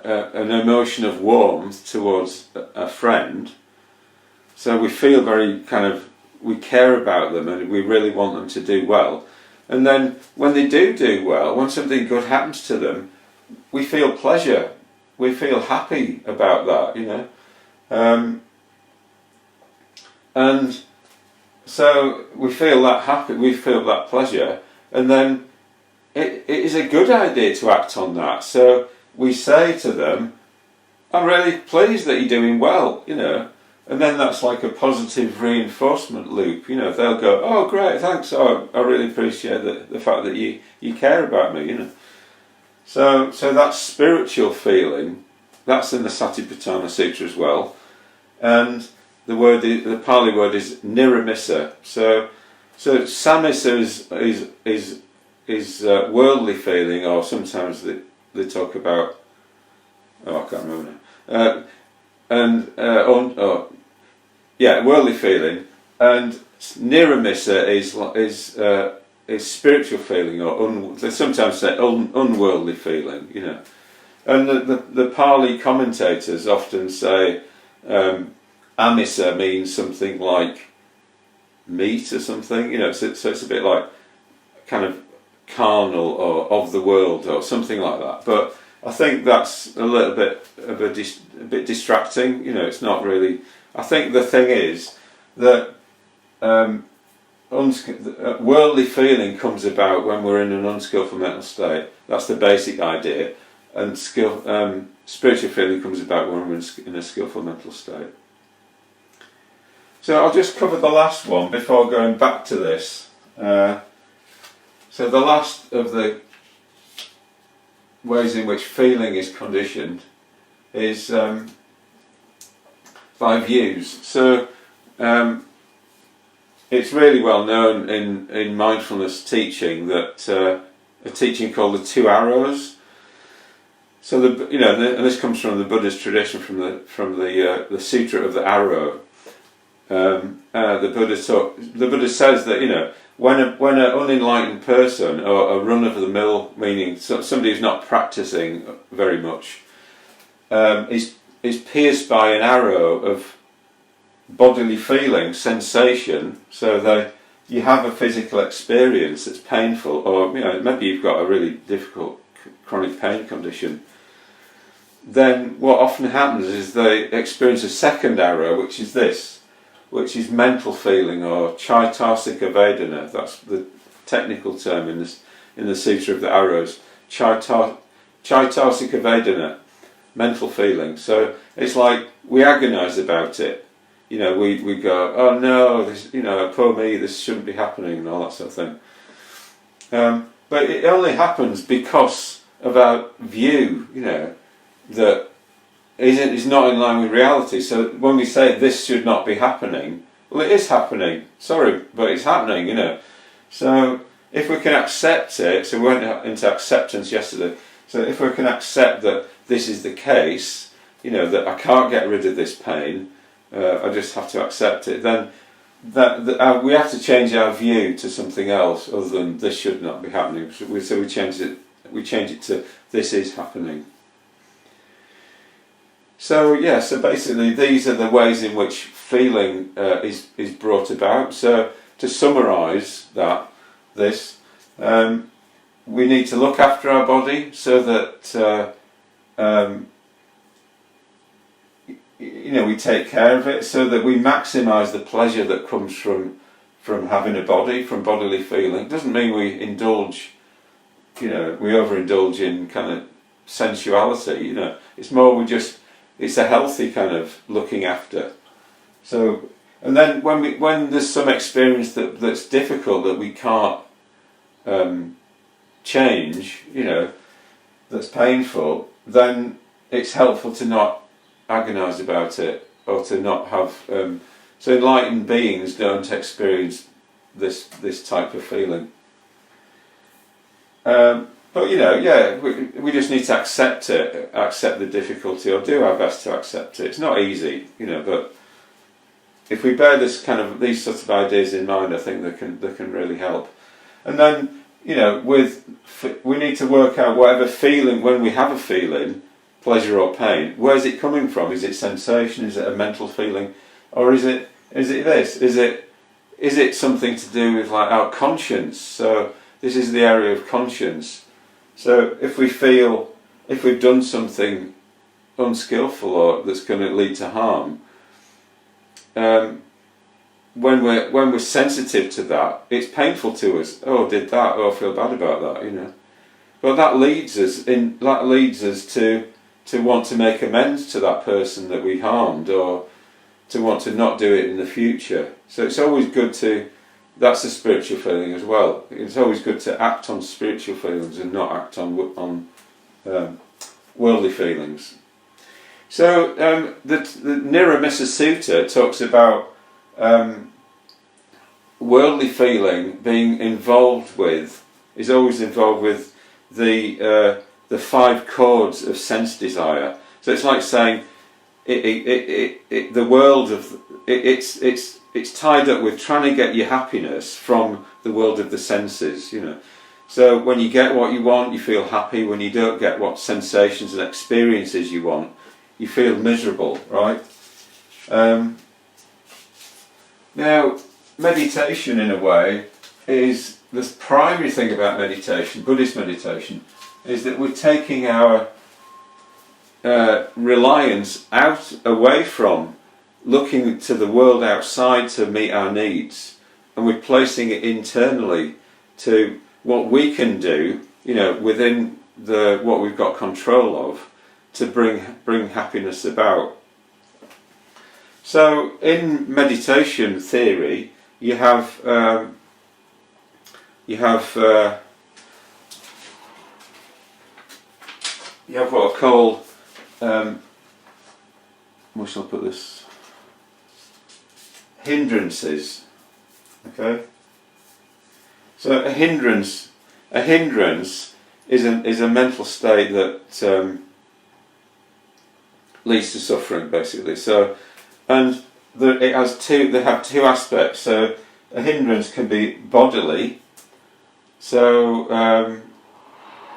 an emotion of warmth towards a friend. So we feel very kind of, we care about them and we really want them to do well. And then when they do well, when something good happens to them, we feel pleasure. We feel happy about that, you know. And so we feel that happy, we feel that pleasure, and then it is a good idea to act on that. So we say to them, I'm really pleased that you're doing well, you know. And then that's like a positive reinforcement loop, you know. They'll go, oh great, thanks, oh, I really appreciate the fact that you care about me, you know. So that spiritual feeling, that's in the Satipatthana Sutra as well. And the Pali word is niramissa. So samisa is worldly feeling, or sometimes they talk about, I can't remember now. Worldly feeling, and niramissa is spiritual feeling, or they sometimes say unworldly feeling, you know. And the Pali commentators often say amisa means something like meat or something, you know. So it's a bit like kind of carnal or of the world or something like that. But I think that's a little bit of a bit distracting, you know. It's not really. I think the thing is that worldly feeling comes about when we're in an unskillful mental state. That's the basic idea. And spiritual feeling comes about when we're in a skillful mental state. So I'll just cover the last one before going back to this. So the last of the ways in which feeling is conditioned is by views. So it's really well known in mindfulness teaching that a teaching called the two arrows. So and this comes from the Buddhist tradition, from the Sutra of the Arrow. The Buddha says that, you know, when an unenlightened person, or a run of the mill, meaning somebody who's not practicing very much, is pierced by an arrow of bodily feeling, sensation, so that you have a physical experience that's painful, or, you know, maybe you've got a really difficult chronic pain condition, then what often happens is they experience a second arrow, which is this, which is mental feeling, or chaitasika vedana. That's the technical term in the Sutra of the Arrows. Chaitasika vedana, mental feeling. So it's like we agonise about it. You know, we go, oh no, this, you know, poor me, this shouldn't be happening, and all that sort of thing. But it only happens because of our view, you know, that is not in line with reality. So when we say this should not be happening, well, it is happening. Sorry, but it's happening, you know. So if we can accept it, so we went into acceptance yesterday, so if we can accept that this is the case, you know, that I can't get rid of this pain, I just have to accept it, then we have to change our view to something else other than this should not be happening. So we change it to this is happening. So so basically these are the ways in which feeling is brought about. So to summarise we need to look after our body so that we take care of it, so that we maximise the pleasure that comes from having a body, from bodily feeling. It doesn't mean we indulge, we overindulge in kind of sensuality. You know, it's more it's a healthy kind of looking after. So, and then when there's some experience that's difficult, that we can't change, that's painful, then it's helpful to not agonise about it, or to not have. So enlightened beings don't experience this type of feeling. But we just need to accept it, accept the difficulty, or do our best to accept it. It's not easy, but if we bear these sorts of ideas in mind, I think they can really help. And then we need to work out whatever feeling, when we have a feeling, pleasure or pain, where's it coming from? Is it sensation? Is it a mental feeling? Or is it this? Is it something to do with like our conscience? So this is the area of conscience. So if we've done something unskillful or that's going to lead to harm, when we're sensitive to that, it's painful to us. Oh, I did that. Oh, I feel bad about that. You know, but that leads us to want to make amends to that person that we harmed, or to want to not do it in the future. So it's always good to. That's a spiritual feeling as well. It's always good to act on spiritual feelings and not act on worldly feelings. So the Niramissa Sutta talks about worldly feeling being is always involved with the 5 chords of sense desire. So it's like saying the world of it's tied up with trying to get your happiness from the world of the senses, you know. So when you get what you want, you feel happy. When you don't get what sensations and experiences you want, you feel miserable, right? Now, meditation in a way is the primary thing about meditation, Buddhist meditation, is that we're taking our reliance away from looking to the world outside to meet our needs, and we're placing it internally to what we can do, you know, within what we've got control of, to bring happiness about. So in meditation theory, you have what are called where shall I put this? Hindrances. Okay. So a hindrance is a mental state that leads to suffering, basically. So, and they have two aspects. So a hindrance can be bodily. So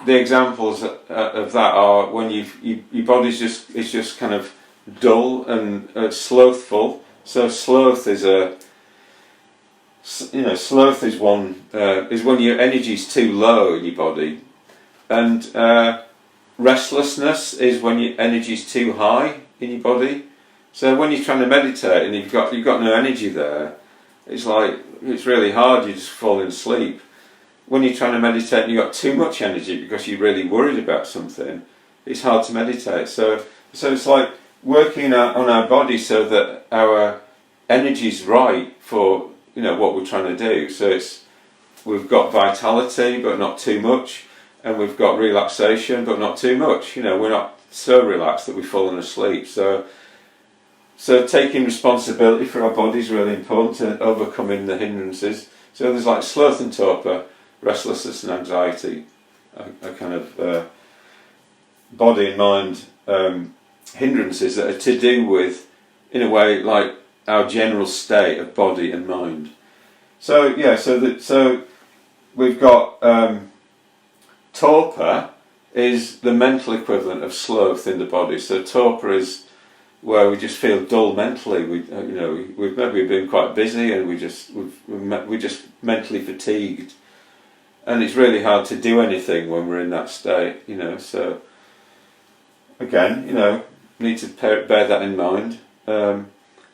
the examples of that are when your body's just kind of dull and slothful. So sloth is is when your energy's too low in your body, and restlessness is when your energy's too high in your body. So when you're trying to meditate and you've got no energy there, it's really hard. You're just falling asleep. When you're trying to meditate and you've got too much energy because you're really worried about something, it's hard to meditate. So it's like working on our body so that our energy's right for what we're trying to do. So we've got vitality but not too much, and we've got relaxation but not too much. We're not so relaxed that we've fallen asleep. So taking responsibility for our body is really important to overcoming the hindrances. So there's like sloth and torpor, restlessness and anxiety, a kind of body and mind hindrances that are to do with, in a way, like our general state of body and mind. So we've got torpor is the mental equivalent of sloth in the body. So torpor is where we just feel dull mentally. We've maybe been quite busy and we're just mentally fatigued, and it's really hard to do anything when we're in that state. So again, need to bear that in mind.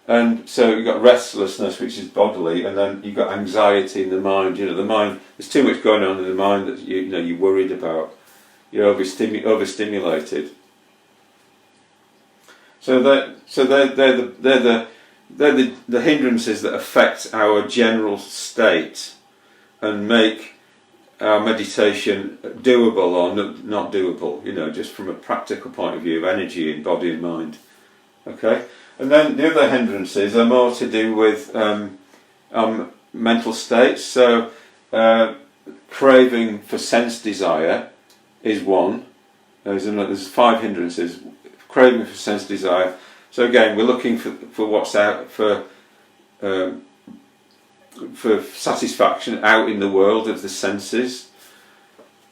And so you've got restlessness, which is bodily, and then you've got anxiety in the mind. The mind, there's too much going on in the mind that you're worried about. You're overstimulated. So they're the hindrances that affect our general state and make our meditation doable or not doable. Just from a practical point of view of energy in body and mind. Okay. And then the other hindrances are more to do with mental states. So craving for sense desire is one. There's 5 hindrances. Craving for sense desire. So again, we're looking for what's out for satisfaction out in the world of the senses.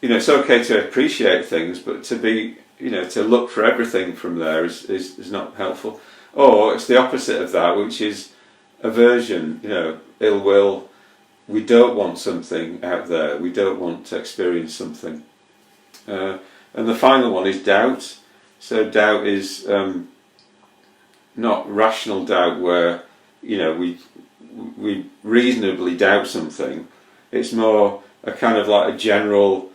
It's okay to appreciate things, but to be to look for everything from there is not helpful. Or it's the opposite of that, which is aversion, ill will. We don't want something out there. We don't want to experience something. And the final one is doubt. So doubt is not rational doubt where we reasonably doubt something. It's more a kind of like a general,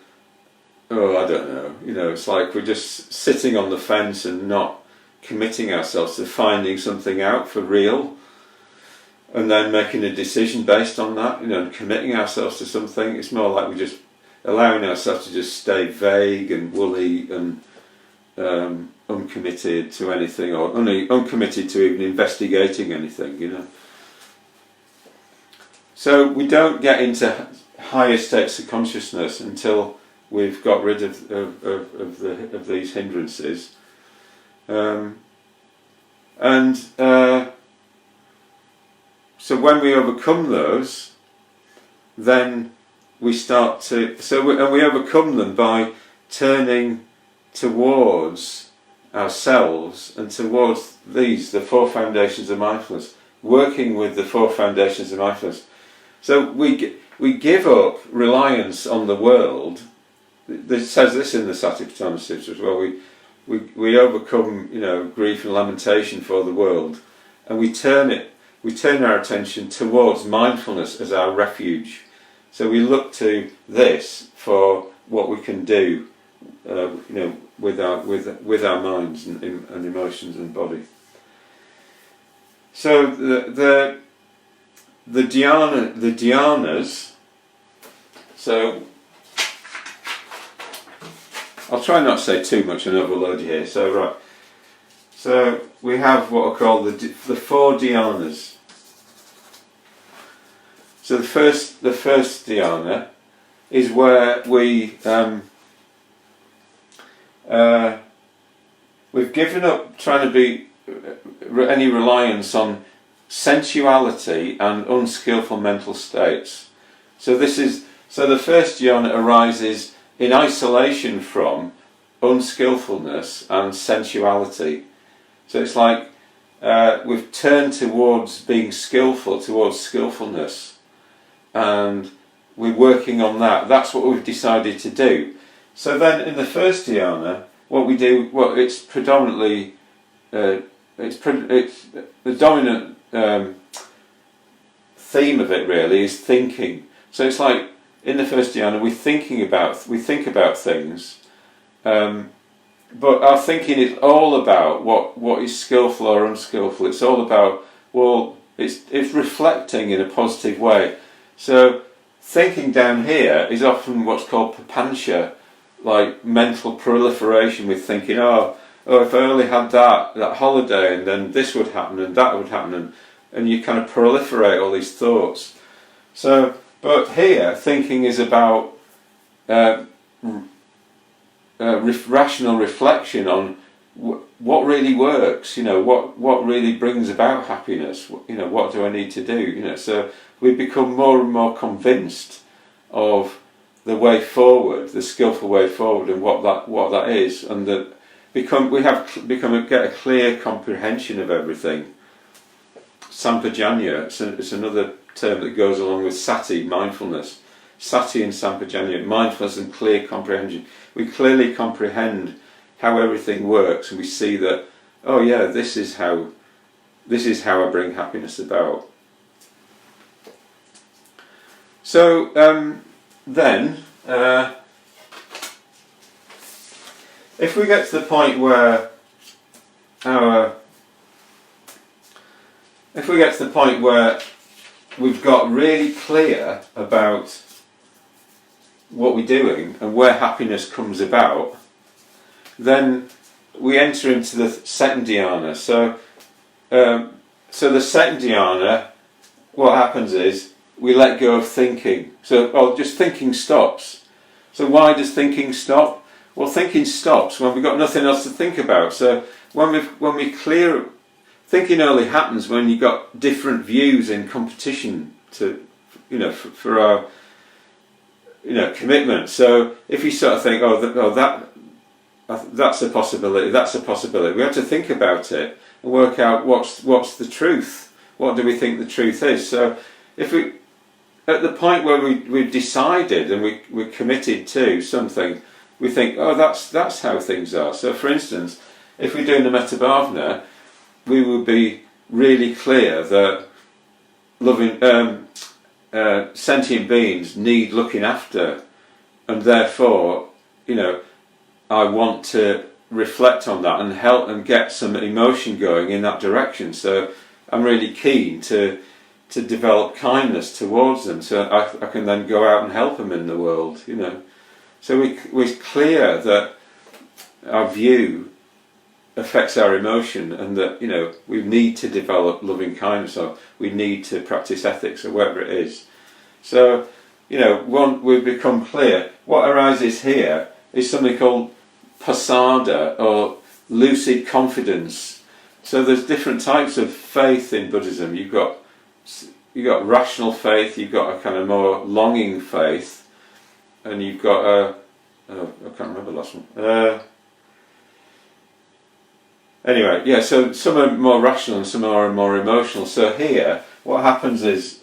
I don't know, it's like we're just sitting on the fence and not committing ourselves to finding something out for real, and then making a decision based on that, and committing ourselves to something. It's more like we're just allowing ourselves to just stay vague and woolly and uncommitted to anything, or only uncommitted to even investigating anything, So we don't get into higher states of consciousness until we've got rid of these hindrances, so when we overcome those, then we start to and we overcome them by turning towards ourselves and towards the 4 foundations of mindfulness, working with the 4 foundations of mindfulness. So we give up reliance on the world. It says this in the Satipatthana Sutra as well. We overcome grief and lamentation for the world, and we turn our attention towards mindfulness as our refuge. So we look to this for what we can do, with our minds and emotions and body. So the dhyanas. So I'll try not to say too much and overload you here. So we have what are called the 4 dhyanas. So the first dhyana is where we've given up trying to be any reliance on sensuality and unskillful mental states. So the first dhyana arises in isolation from unskillfulness and sensuality. So it's like we've turned towards being skillful, towards skillfulness, and we're working on that. That's what we've decided to do. So then in the first dhyana, what we do, it's predominantly, it's the dominant theme of it really is thinking. So it's like in the first dhyana we think about things, but our thinking is all about what is skillful or unskillful. It's all about, it's reflecting in a positive way. So thinking down here is often what's called papanca, like mental proliferation, with thinking, oh, if I only had that holiday, and then this would happen and that would happen, and you kind of proliferate all these thoughts. So, but here, thinking is about rational reflection on what really works. What really brings about happiness. What do I need to do? So we become more and more convinced of the way forward, the skillful way forward, and what that is, and that get a clear comprehension of everything. Sampajanya, it's another term that goes along with sati, mindfulness. Sati and sampajanya, mindfulness and clear comprehension. We clearly comprehend how everything works, and we see that, oh yeah, this is how I bring happiness about. So then, if we get to the point where we've got really clear about what we're doing and where happiness comes about, then we enter into the second dhyana. So the second dhyana, what happens is we let go of thinking. So just thinking stops. So why does thinking stop? Well, thinking stops when we've got nothing else to think about. So when we clear, thinking only happens when you've got different views in competition to, for our, commitment. So if you sort of think, that's a possibility. That's a possibility. We have to think about it and work out what's the truth. What do we think the truth is? So, if we, at the point where we've decided and we're committed to something, we think, oh, that's how things are. So, for instance, if we're doing the metta bhavana, we would be really clear that loving sentient beings need looking after, and therefore, I want to reflect on that and help and get some emotion going in that direction. So I'm really keen to develop kindness towards them, so I can then go out and help them in the world. So we're clear that our view affects our emotion, and that we need to develop loving kindness, or we need to practice ethics, or whatever it is. So we've become clear. What arises here is something called pasada, or lucid confidence. So there's different types of faith in Buddhism. You've got rational faith, you've got a kind of more longing faith, and you've got I can't remember the last one. Anyway, yeah, so some are more rational and some are more emotional. So here, what happens is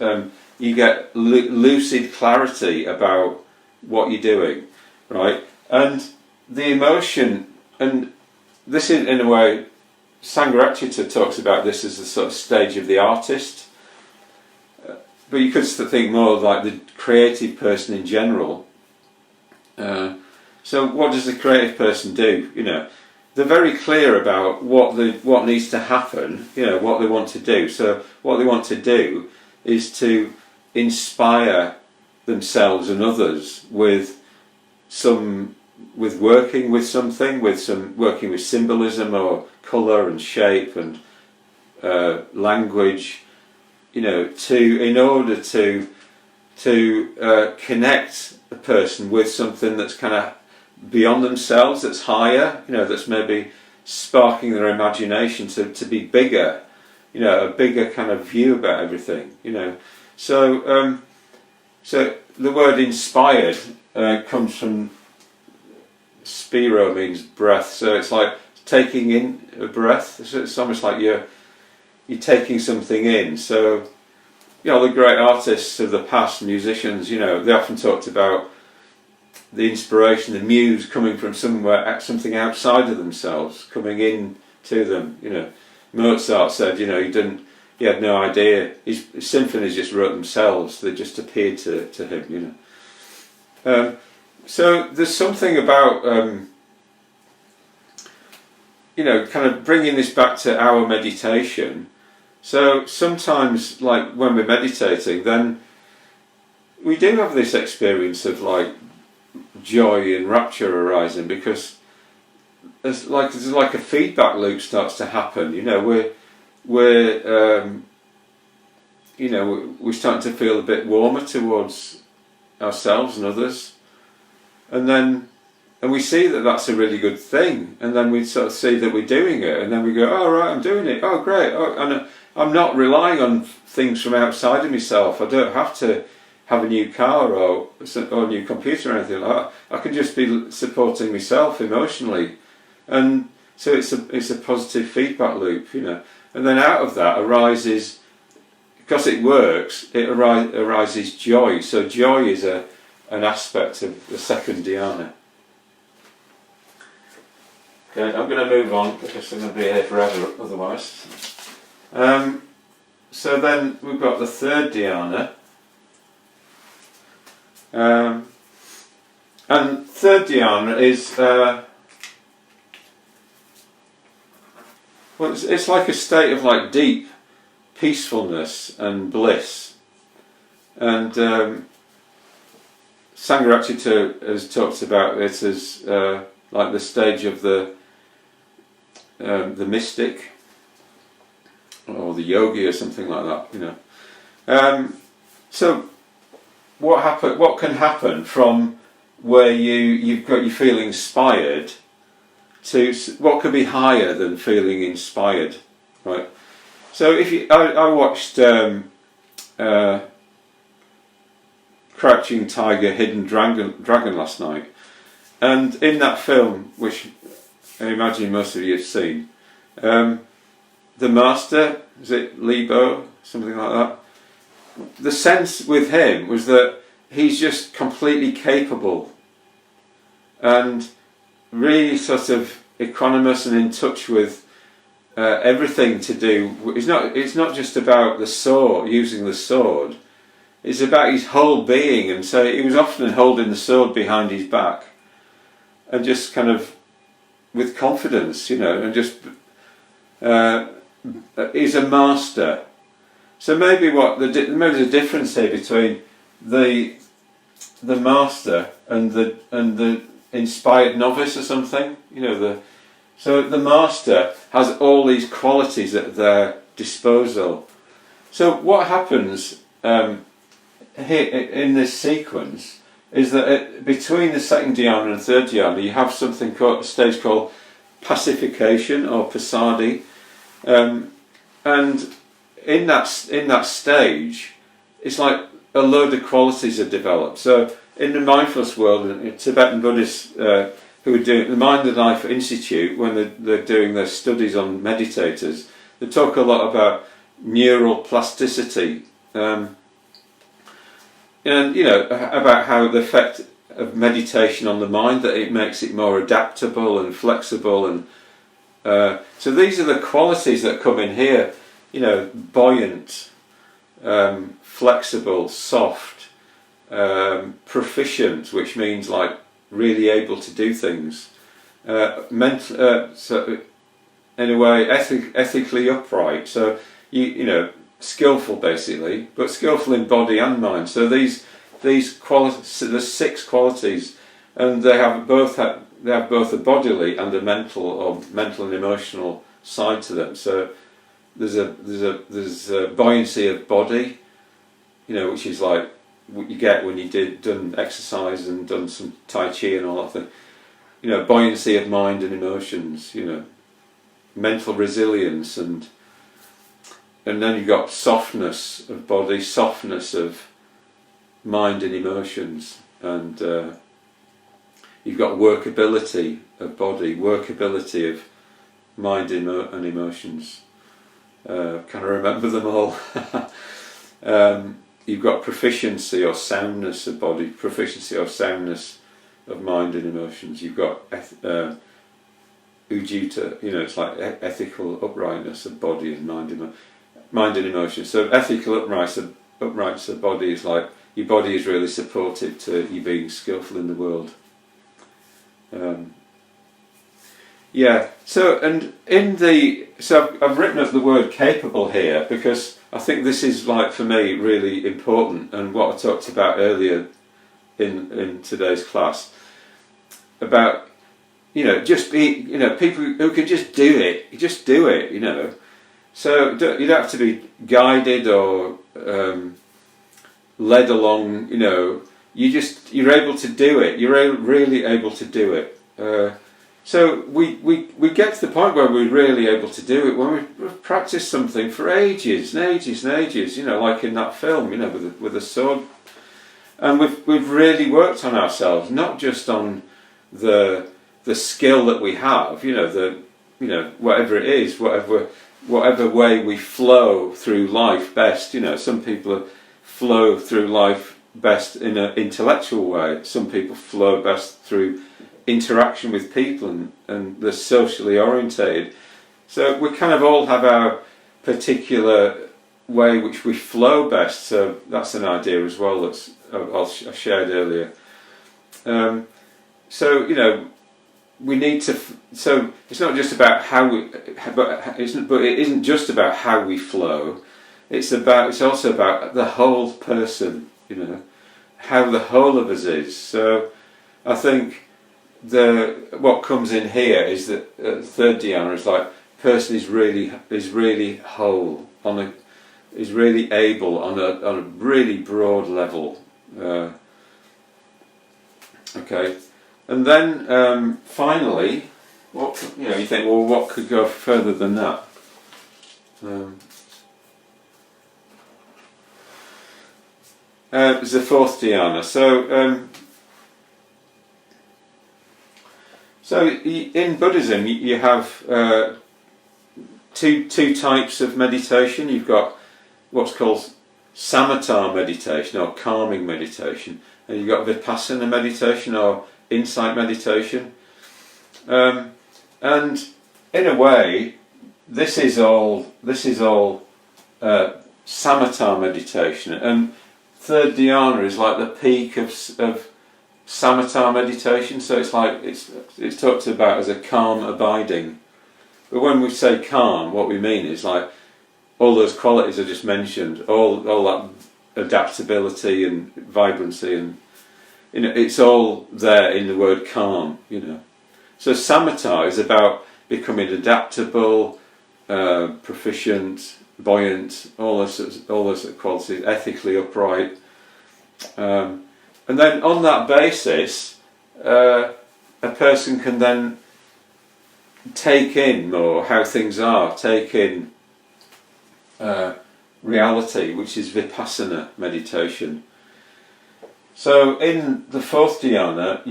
you get lucid clarity about what you're doing, right? And the emotion, and this is, in a way, Sangharakshita talks about this as the sort of stage of the artist. But you could think more like the creative person in general. So what does the creative person do? They're very clear about what needs to happen, what they want to do. So what they want to do is to inspire themselves and others with working with something, working with symbolism or colour and shape and language, in order to connect a person with something that's kind of beyond themselves, that's higher, that's maybe sparking their imagination to be bigger, a bigger kind of view about everything, So the word inspired comes from spiro, means breath. So it's like taking in a breath. So it's almost like you're taking something in. So the great artists of the past, musicians, they often talked about the inspiration, the muse coming from somewhere, something outside of themselves, coming in to them. Mozart said, he had no idea. His symphonies just wrote themselves. They just appeared to him. So there's something about kind of bringing this back to our meditation. So sometimes, like when we're meditating, then we do have this experience of like joy and rapture arising, because there's like a feedback loop starts to happen. We're starting to feel a bit warmer towards ourselves and others, and we see that that's a really good thing, and then we sort of see that we're doing it, and then we go, oh right, I'm doing it, oh great, and I'm not relying on things from outside of myself. I don't have to have a new car or a new computer or anything like that. I can just be supporting myself emotionally, and so it's a positive feedback loop, and then out of that arises, because it works, it arises joy. So joy is an aspect of the second dhyana. Okay, I'm going to move on because I'm going to be here forever otherwise. So then we've got the third dhyana. And third dhyana is it's like a state of like deep peacefulness and bliss. And Sangharakshita has talked about it as like the stage of the mystic or the yogi or something like that, So what can happen from where you feel inspired to what could be higher than feeling inspired, right? So I watched Crouching Tiger, Hidden Dragon last night, And in that film, which I imagine most of you have seen, the master, is it Lebo, something like that? The sense with him was that he's just completely capable and really sort of equanimous and in touch with everything to do. It's not just about the sword, using the sword. It's about his whole being, and so he was often holding the sword behind his back, and just kind of with confidence, and just he's a master. So maybe maybe the difference here between the master and the inspired novice or something, so the master has all these qualities at their disposal. So what happens here in this sequence is that between the second dhyana and third dhyana, you have something called a stage called pacification or pasadi, and in that stage, it's like a load of qualities are developed. So in the mindfulness world, in Tibetan Buddhists who are doing the Mind and Life Institute, when they're doing their studies on meditators, they talk a lot about neural plasticity, and about how the effect of meditation on the mind, that it makes it more adaptable and flexible, and so these are the qualities that come in here. Buoyant, flexible, soft, proficient, which means like really able to do things, so in a way ethically upright. So skillful basically, but skillful in body and mind. So these qualities, so there's 6 qualities, and they have both a bodily and a mental and emotional side to them. So there's a buoyancy of body, which is like what you get when done exercise and done some tai chi and all that thing. Buoyancy of mind and emotions. Mental resilience, and then you've got softness of body, softness of mind and emotions, and you've got workability of body, workability of mind and emotions. Can I remember them all? You've got proficiency or soundness of body, proficiency or soundness of mind and emotions. You've got ujita, it's like ethical uprightness of body and mind and emotions. So ethical uprightness of body is like your body is really supportive to you being skillful in the world. So I've written up the word capable here because I think this is, like, for me, really important, and what I talked about earlier in today's class about just be people who can just do it, so you don't have to be guided or led along. You're able to do it, you're really able to do it. So we get to the point where we're really able to do it when we've practiced something for ages and ages and ages, like in that film, with a sword, and we've really worked on ourselves, not just on the skill that we have, whatever it is, whatever way we flow through life best. Some people flow through life best in an intellectual way. Some people flow best through interaction with people, and they're socially orientated. So we kind of all have our particular way which we flow best. So that's an idea as well I shared earlier. We need to. So it's not just about how but it isn't just about how we flow. It's also about the whole person. How the whole of us is. So I think what comes in here is that third dhyana is like person is really whole, is really able on a really broad level. Okay, and then finally, you think, well, what could go further than that? It's the fourth dhyana. So So in Buddhism, you have two types of meditation. You've got what's called samatha meditation or calming meditation, and you've got vipassana meditation or insight meditation. And in a way, this is all samatha meditation, and third dhyana is like the peak of samatha meditation. So it's like it's talked about as a calm abiding. But when we say calm, what we mean is like all those qualities I just mentioned, all that adaptability and vibrancy, and it's all there in the word calm. So samatha is about becoming adaptable, proficient, buoyant, all those sort of qualities, ethically upright, and then on that basis, a person can then take in more how things are, take in reality, which is vipassana meditation. So in the fourth dhyana,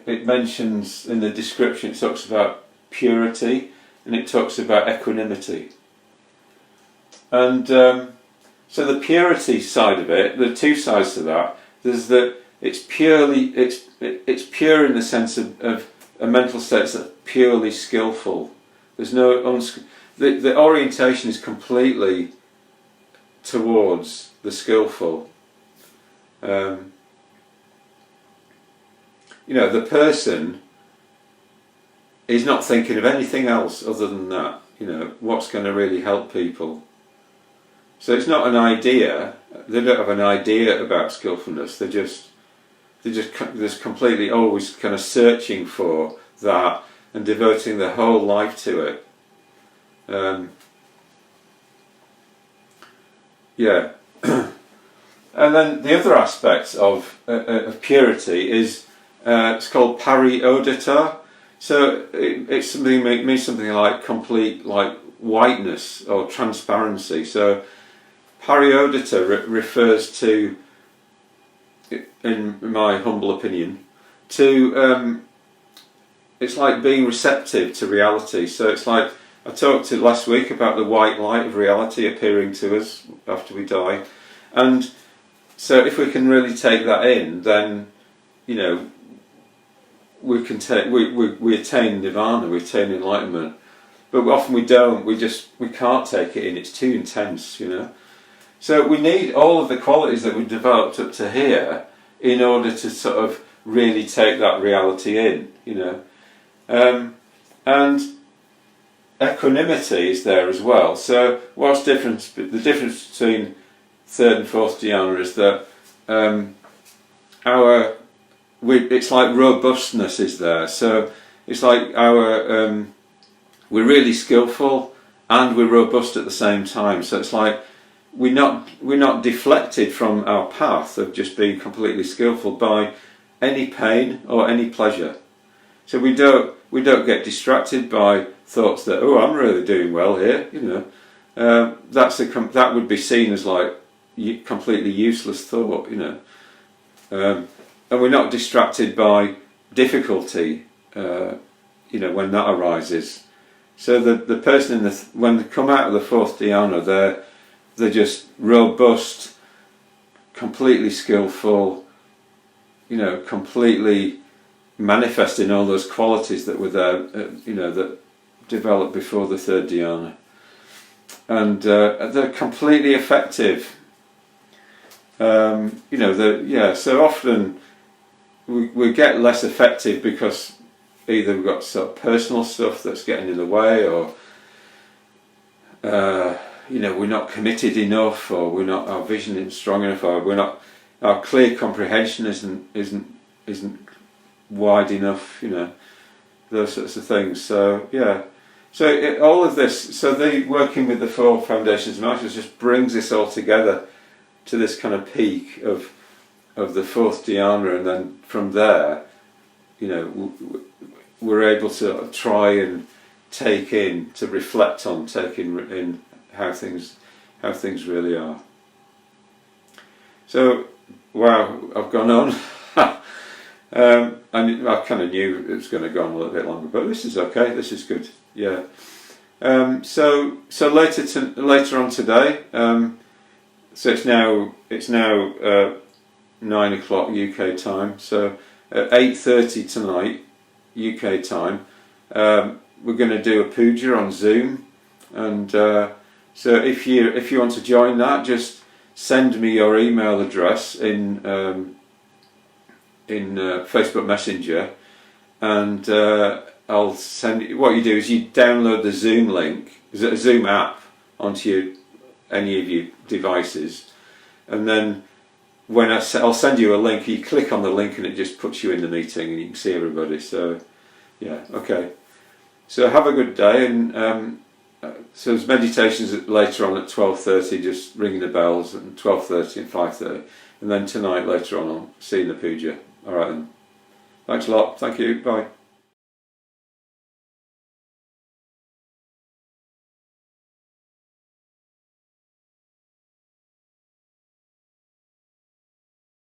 it mentions in the description, it talks about purity and it talks about equanimity. And so the purity side of it, the two sides to that, there's that it's pure in the sense of a mental state that's purely skillful. There's no the orientation is completely towards the skillful. The person is not thinking of anything else other than that. What's going to really help people. So it's not an idea. They don't have an idea about skillfulness. They're just completely always kind of searching for that and devoting their whole life to it. And then the other aspect of purity is it's called pariodhata. So it means something like complete, like whiteness or transparency. So pariodhata refers to, in my humble opinion, to it's like being receptive to reality. So it's like I talked last week about the white light of reality appearing to us after we die, and so if we can really take that in, then we can we attain nirvana, we attain enlightenment. But often we don't. We can't take it in. It's too intense, So we need all of the qualities that we've developed up to here in order to sort of really take that reality in, and equanimity is there as well. So what's the difference between third and fourth dhyana is that it's like robustness is there. So it's like we're really skillful and we're robust at the same time. So it's like we're not deflected from our path of just being completely skillful by any pain or any pleasure. So we don't get distracted by thoughts that, oh, I'm really doing well here, that would be seen as like completely useless thought, and we're not distracted by difficulty, when that arises. So the person when they come out of the fourth dhyana, they're just robust, completely skillful, completely manifesting all those qualities that were there, that developed before the third dhyana, and they're completely effective. So often we get less effective because either we've got sort of personal stuff that's getting in the way, or we're not committed enough, or our vision isn't strong enough, or our clear comprehension isn't wide enough, those sorts of things. So all of this, so working with the four foundations of mindfulness just brings this all together to this kind of peak of the fourth dhyana, and then from there, we're able to try and reflect on, take in how things really are. So, wow, I've gone on. And I kind of knew it was going to go on a little bit longer, but this is okay. This is good. Yeah. So later on today. So it's now 9 o'clock UK time. So at 8:30 tonight UK time, we're going to do a puja on Zoom, and so if you want to join that, just send me your email address in Facebook Messenger, and I'll send you. What you do is you download the Zoom link, a Zoom app, onto any of your devices, and then when I'll send you a link, you click on the link and it just puts you in the meeting and you can see everybody. So yeah, okay. So have a good day, and so there's meditations later on at 12:30, just ringing the bells, and 12:30 and 5:30, and then tonight later on I'll see you in the puja. All right then. Thanks a lot. Thank you. Bye.